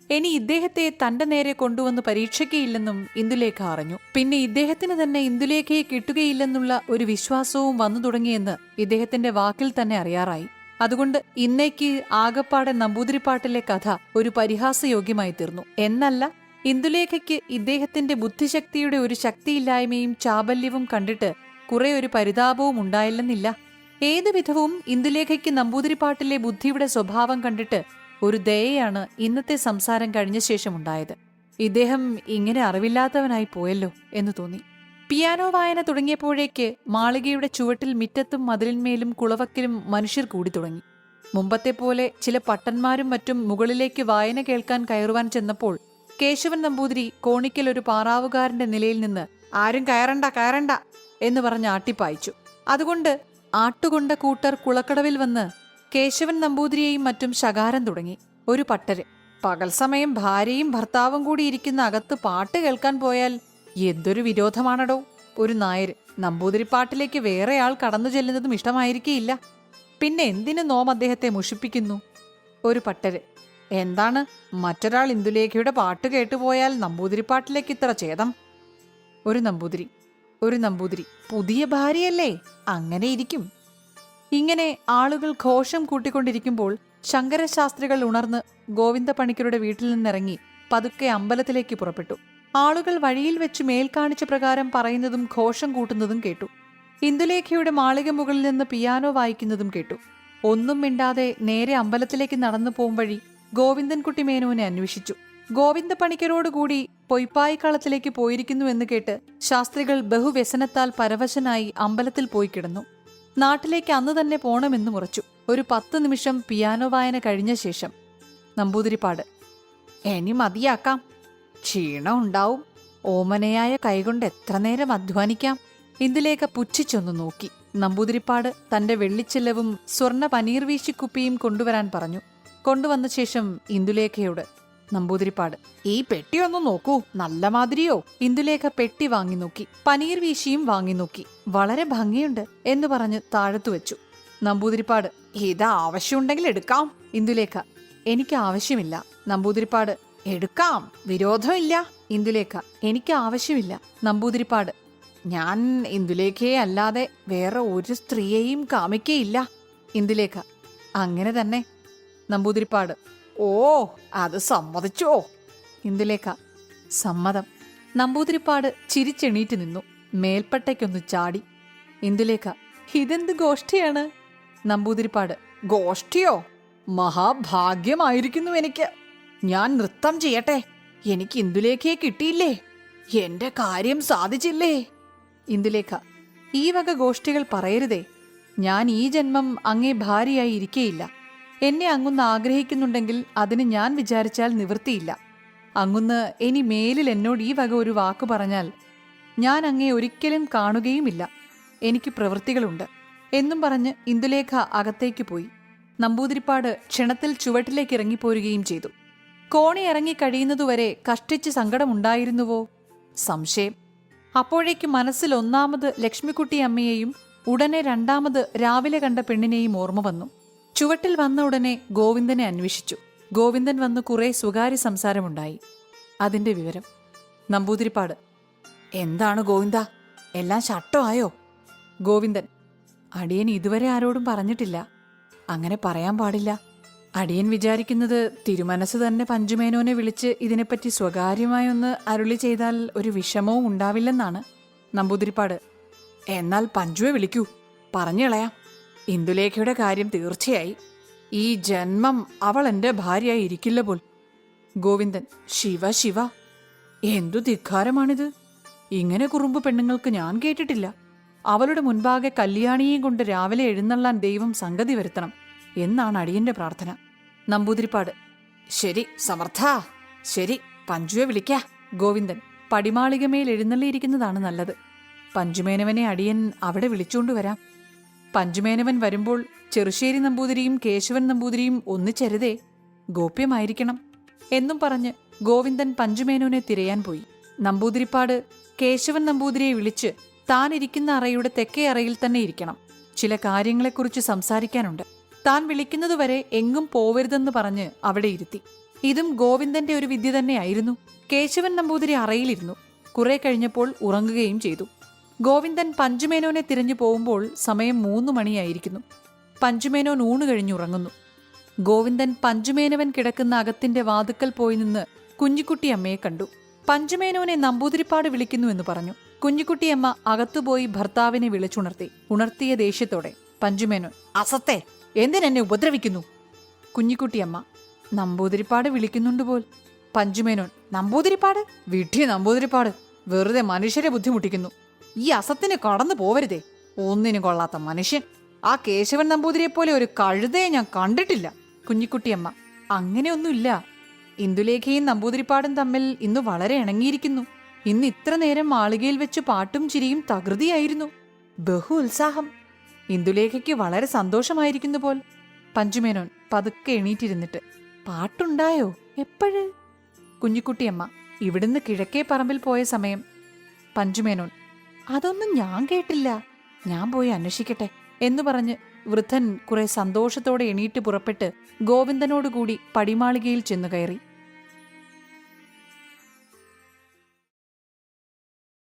ഇനി ഇദ്ദേഹത്തെ തന്റെ നേരെ കൊണ്ടുവന്ന് പരീക്ഷിക്കയില്ലെന്നും ഇന്ദുലേഖ അറിഞ്ഞു. പിന്നെ ഇദ്ദേഹത്തിന് തന്നെ ഇന്ദുലേഖയെ കിട്ടുകയില്ലെന്നുള്ള ഒരു വിശ്വാസവും വന്നു തുടങ്ങിയെന്ന് ഇദ്ദേഹത്തിന്റെ വാക്കിൽ തന്നെ അറിയാറായി. അതുകൊണ്ട് ഇന്നേക്ക് ആകപ്പാടെ നമ്പൂതിരിപ്പാട്ടിലെ കഥ ഒരു പരിഹാസയോഗ്യമായി തീർന്നു. എന്നല്ല, ഇന്ദുലേഖയ്ക്ക് ഇദ്ദേഹത്തിന്റെ ബുദ്ധിശക്തിയുടെ ഒരു ശക്തിയില്ലായ്മയും ചാബല്യവും കണ്ടിട്ട് കുറെ ഒരു പരിതാപവും ഉണ്ടായില്ലെന്നില്ല. ഏതുവിധവും ഇന്ദുലേഖയ്ക്ക് നമ്പൂതിരിപ്പാട്ടിലെ ബുദ്ധിയുടെ സ്വഭാവം കണ്ടിട്ട് ഒരു ദയയാണ് ഇന്നത്തെ സംസാരം കഴിഞ്ഞ ശേഷമുണ്ടായത്. ഇദ്ദേഹം ഇങ്ങനെ അറിവില്ലാത്തവനായി പോയല്ലോ എന്ന് തോന്നി. പിയാനോ വായന തുടങ്ങിയപ്പോഴേക്ക് മാളികയുടെ ചുവട്ടിൽ മിറ്റത്തും മതിലിന്മേലും കുളവക്കിലും മനുഷ്യർ കൂടി തുടങ്ങി. മുമ്പത്തെ പോലെ ചില പട്ടന്മാരും മറ്റും മുകളിലേക്ക് വായന കേൾക്കാൻ കയറുവാൻ ചെന്നപ്പോൾ കേശവൻ നമ്പൂതിരി കോണിക്കൽ ഒരു പാറാവുകാരന്റെ നിലയിൽ നിന്ന് ആരും കയറണ്ട കയറണ്ട എന്ന് പറഞ്ഞ് ആട്ടിപ്പായിച്ചു. അതുകൊണ്ട് ആട്ടുകൊണ്ട കൂട്ടർ കുളക്കടവിൽ വന്ന് കേശവൻ നമ്പൂതിരിയെയും മറ്റും ശകാരം തുടങ്ങി. ഒരു പട്ടര് പകൽ സമയം ഭാര്യയും ഭർത്താവും കൂടി ഇരിക്കുന്ന അകത്ത് പാട്ട് കേൾക്കാൻ പോയാൽ എന്തൊരു വിരോധമാണടോ. ഒരു നായര് നമ്പൂതിരിപ്പാട്ടിലേക്ക് വേറെ ആൾ കടന്നു ചെല്ലുന്നതും ഇഷ്ടമായിരിക്കില്ല. പിന്നെ എന്തിനു നോം അദ്ദേഹത്തെ മുഷിപ്പിക്കുന്നു? ഒരു പട്ടര് എന്താണ് മറ്റൊരാൾ ഇന്ദുലേഖയുടെ പാട്ട് കേട്ടുപോയാൽ നമ്പൂതിരിപ്പാട്ടിലേക്ക് ഇത്ര ഛേദം? ഒരു നമ്പൂതിരി പുതിയ ഭാര്യയല്ലേ, അങ്ങനെ ഇരിക്കും. ഇങ്ങനെ ആളുകൾ ഘോഷം കൂട്ടിക്കൊണ്ടിരിക്കുമ്പോൾ ശങ്കരശാസ്ത്രികൾ ഉണർന്ന് ഗോവിന്ദ പണിക്കരുടെ വീട്ടിൽ നിന്നിറങ്ങി പതുക്കെ അമ്പലത്തിലേക്ക് പുറപ്പെട്ടു. ആളുകൾ വഴിയിൽ വെച്ച് മേൽ കാണിച്ച പ്രകാരം പറയുന്നതും ഘോഷം കൂട്ടുന്നതും കേട്ടു. ഇന്ദുലേഖയുടെ മാളിക മുകളിൽ നിന്ന് പിയാനോ വായിക്കുന്നതും കേട്ടു. ഒന്നും മിണ്ടാതെ നേരെ അമ്പലത്തിലേക്ക് നടന്നു പോകും വഴി ഗോവിന്ദൻകുട്ടി മേനോനെ അന്വേഷിച്ചു. ഗോവിന്ദ പണിക്കരോടുകൂടി പൊയ്പായിക്കളത്തിലേക്ക് പോയിരിക്കുന്നുവെന്ന് കേട്ട് ശാസ്ത്രികൾ ബഹുവ്യസനത്താൽ പരവശനായി അമ്പലത്തിൽ പോയി കിടന്നു. നാട്ടിലേക്ക് അന്ന് തന്നെ പോണമെന്ന് ഉറച്ചു. ഒരു 10 നിമിഷം പിയാനോ വായന കഴിഞ്ഞ ശേഷം നമ്പൂതിരിപ്പാട്. ഇനി മതിയാക്കാം. ക്ഷീണം ഉണ്ടാവും. ഓമനയായ കൈകൊണ്ട് എത്ര നേരം അധ്വാനിക്കാം. ഇന്ദുലേഖ പുച്ഛിച്ചൊന്നു നോക്കി. നമ്പൂതിരിപ്പാട് തന്റെ വെള്ളിച്ചില്ലവും സ്വർണ്ണ പനീർ വീശിക്കുപ്പിയും കൊണ്ടുവരാൻ പറഞ്ഞു. കൊണ്ടുവന്ന ശേഷം ഇന്ദുലേഖയോട് നമ്പൂതിരിപ്പാട്, ഈ പെട്ടിയൊന്ന് നോക്കൂ, നല്ല മാതിരിയോ? ഇന്ദുലേഖ പെട്ടി വാങ്ങി നോക്കി. പനീർ വീശിയും വാങ്ങി നോക്കി. വളരെ ഭംഗിയുണ്ട് എന്ന് പറഞ്ഞ് താഴത്തു വെച്ചു. നമ്പൂതിരിപ്പാട്, ഇത് ആവശ്യമുണ്ടെങ്കിൽ എടുക്കാം. ഇന്ദുലേഖ, എനിക്ക് ആവശ്യമില്ല. നമ്പൂതിരിപ്പാട്, എടുക്കാം, വിരോധമില്ല. ഇന്ദുലേഖ, എനിക്ക് ആവശ്യമില്ല. നമ്പൂതിരിപ്പാട്, ഞാൻ ഇന്ദുലേഖയെ അല്ലാതെ വേറെ ഒരു സ്ത്രീയെയും കാമിക്കയില്ല. ഇന്ദുലേഖ, അങ്ങനെ തന്നെ. നമ്പൂതിരിപ്പാട്, ഓ, അത് സമ്മതിച്ചോ? ഇന്ദുലേഖ, സമ്മതം. നമ്പൂതിരിപ്പാട് ചിരിച്ചെണീറ്റ് നിന്നു. മേൽപ്പട്ടയ്ക്കൊന്ന് ചാടി. ഇന്ദുലേഖ, ഇതെന്ത് ഗോഷ്ഠിയാണ്? നമ്പൂതിരിപ്പാട്, ഗോഷ്ഠിയോ? മഹാഭാഗ്യമായിരിക്കുന്നു എനിക്ക്. ഞാൻ നൃത്തം ചെയ്യട്ടെ. എനിക്ക് ഇന്ദുലേഖയെ കിട്ടിയില്ലേ? എന്റെ കാര്യം സാധിച്ചില്ലേ? ഇന്ദുലേഖ, ഈ വക ഗോഷ്ഠികൾ പറയരുതേ. ഞാൻ ഈ ജന്മം അങ്ങേ ഭാര്യയായി ഇരിക്കേയില്ല. എന്നെ അങ്ങുന്ന് ആഗ്രഹിക്കുന്നുണ്ടെങ്കിൽ അതിന് ഞാൻ വിചാരിച്ചാൽ നിവൃത്തിയില്ല. അങ്ങുന്ന് ഇനി മേലിൽ എന്നോട് ഈ വക ഒരു വാക്കു പറഞ്ഞാൽ ഞാൻ അങ്ങേ ഒരിക്കലും കാണുകയുമില്ല. എനിക്ക് പ്രവൃത്തികളുണ്ട് എന്നും പറഞ്ഞ് ഇന്ദുലേഖ അകത്തേക്ക് പോയി. നമ്പൂതിരിപ്പാട് ക്ഷണത്തിൽ ചുവട്ടിലേക്ക് ഇറങ്ങിപ്പോരുകയും ചെയ്തു. കോണി ഇറങ്ങിക്കഴിയുന്നതുവരെ കഷ്ടിച്ച് സങ്കടമുണ്ടായിരുന്നുവോ? സംശയം. അപ്പോഴേക്ക് മനസ്സിൽ ഒന്നാമത് ലക്ഷ്മിക്കുട്ടി അമ്മയെയും ഉടനെ രണ്ടാമത് രാവിലെ കണ്ട പെണ്ണിനെയും ഓർമ്മ വന്നു. ചുവട്ടിൽ വന്ന ഉടനെ ഗോവിന്ദനെ അന്വേഷിച്ചു. ഗോവിന്ദൻ വന്ന് കുറെ സ്വകാര്യ സംസാരമുണ്ടായി. അതിന്റെ വിവരം. നമ്പൂതിരിപ്പാട്, എന്താണ് ഗോവിന്ദ, എല്ലാം ശട്ടമായോ? ഗോവിന്ദൻ, അടിയൻ ഇതുവരെ ആരോടും പറഞ്ഞിട്ടില്ല. അങ്ങനെ പറയാൻ പാടില്ല. അടിയൻ വിചാരിക്കുന്നത് തിരുമനസ് തന്നെ പഞ്ചുമേനോനെ വിളിച്ച് ഇതിനെപ്പറ്റി സ്വകാര്യമായൊന്ന് അരുളി ചെയ്താൽ ഒരു വിഷമവും ഉണ്ടാവില്ലെന്നാണ്. നമ്പൂതിരിപ്പാട്, എന്നാൽ പഞ്ചുവെ വിളിക്കൂ, പറഞ്ഞു കളയാം. ഇന്ദുലേഖയുടെ കാര്യം തീർച്ചയായി. ഈ ജന്മം അവൾ എന്റെ ഭാര്യയായി ഇരിക്കില്ല പോൽ. ഗോവിന്ദൻ, ശിവ ശിവ, എന്തു ധിക്കാരമാണിത്! ഇങ്ങനെ കുറുമ്പ് പെണ്ണുങ്ങൾക്ക് ഞാൻ കേട്ടിട്ടില്ല. അവളുടെ മുൻപാകെ കല്യാണിയെയും കൊണ്ട് രാവിലെ എഴുന്നള്ളാൻ ദൈവം സംഗതി വരുത്തണം എന്നാണ് അടിയന്റെ പ്രാർത്ഥന. നമ്പൂതിരിപ്പാട്, ശരി സമർത്ഥ, ശരി, പഞ്ചുവെ വിളിക്ക. ഗോവിന്ദൻ, പടിമാളികമേൽ എഴുന്നള്ളിയിരിക്കുന്നതാണ് നല്ലത്. പഞ്ചുമേനവനെ അടിയൻ അവിടെ വിളിച്ചുകൊണ്ടുവരാം. പഞ്ചുമേനവൻ വരുമ്പോൾ ചെറുശ്ശേരി നമ്പൂതിരിയും കേശവൻ നമ്പൂതിരിയും ഒന്നിച്ചരുതേ, ഗോപ്യമായിരിക്കണം എന്നും പറഞ്ഞ് ഗോവിന്ദൻ പഞ്ചുമേനോനെ തിരയാൻ പോയി. നമ്പൂതിരിപ്പാട് കേശവൻ നമ്പൂതിരിയെ വിളിച്ച് താൻ ഇരിക്കുന്ന അറയുടെ തെക്കേ അറയിൽ തന്നെ ഇരിക്കണം. ചില കാര്യങ്ങളെക്കുറിച്ച് സംസാരിക്കാനുണ്ട്. താൻ വിളിക്കുന്നതുവരെ എങ്ങും പോവരുതെന്ന് പറഞ്ഞ് അവിടെ ഇരുത്തി. ഇതും ഗോവിന്ദന്റെ ഒരു വിദ്യ തന്നെയായിരുന്നു. കേശവൻ നമ്പൂതിരി അറയിലിരുന്നു. കുറെ കഴിഞ്ഞപ്പോൾ ഉറങ്ങുകയും ചെയ്തു. ഗോവിന്ദൻ പഞ്ചുമേനോനെ തിരഞ്ഞു പോകുമ്പോൾ സമയം 3 മണിയായിരിക്കുന്നു. പഞ്ചുമേനോൻ ഊണ് കഴിഞ്ഞുറങ്ങുന്നു. ഗോവിന്ദൻ പഞ്ചുമേനവൻ കിടക്കുന്ന അകത്തിന്റെ വാതുക്കൽ പോയി നിന്ന് കുഞ്ഞിക്കുട്ടിയമ്മയെ കണ്ടു. പഞ്ചുമേനോനെ നമ്പൂതിരിപ്പാട് വിളിക്കുന്നുവെന്ന് പറഞ്ഞു. കുഞ്ഞിക്കുട്ടിയമ്മ അകത്തുപോയി ഭർത്താവിനെ വിളിച്ചുണർത്തി. ഉണർത്തിയ ദേഷ്യത്തോടെ പഞ്ചുമേനോൻ, അസത്തെ, എന്തിനെന്നെ ഉപദ്രവിക്കുന്നു? കുഞ്ഞിക്കുട്ടിയമ്മ, നമ്പൂതിരിപ്പാട് വിളിക്കുന്നുണ്ട് പോൽ. പഞ്ചുമേനോൻ, നമ്പൂതിരിപ്പാട്? വിഡ്ഢി നമ്പൂതിരിപ്പാട്, വെറുതെ മനുഷ്യരെ ബുദ്ധിമുട്ടിക്കുന്നു. ഈ അസത്തിന് കടന്നു പോവരുതേ. ഒന്നിനും കൊള്ളാത്ത മനുഷ്യൻ. ആ കേശവൻ നമ്പൂതിരിയെപ്പോലെ ഒരു കഴുതയെ ഞാൻ കണ്ടിട്ടില്ല. കുഞ്ഞിക്കുട്ടിയമ്മ, അങ്ങനെയൊന്നുമില്ല. ഇന്ദുലേഖയും നമ്പൂതിരിപ്പാടും തമ്മിൽ ഇന്ന് വളരെ ഇണങ്ങിയിരിക്കുന്നു. ഇന്ന് ഇത്ര നേരം മാളികയിൽ വെച്ച് പാട്ടും ചിരിയും തകൃതിയായിരുന്നു. ബഹു ഉത്സാഹം. ഇന്ദുലേഖയ്ക്ക് വളരെ സന്തോഷമായിരിക്കുന്നു പോൽ. പഞ്ചുമേനോൻ പതുക്കെ എണീറ്റിരുന്നിട്ട്, പാട്ടുണ്ടായോ? എപ്പോഴ്? കുഞ്ഞിക്കുട്ടിയമ്മ, ഇവിടുന്ന് കിഴക്കേ പറമ്പിൽ പോയ സമയം. പഞ്ചുമേനോൻ, അതൊന്നും ഞാൻ കേട്ടില്ല. ഞാൻ പോയി അന്വേഷിക്കട്ടെ എന്നു പറഞ്ഞ് വൃദ്ധൻ കുറെ സന്തോഷത്തോടെ എണീറ്റ് പുറപ്പെട്ട് ഗോവിന്ദനോടുകൂടി പടിമാളികയിൽ ചെന്നു കയറി.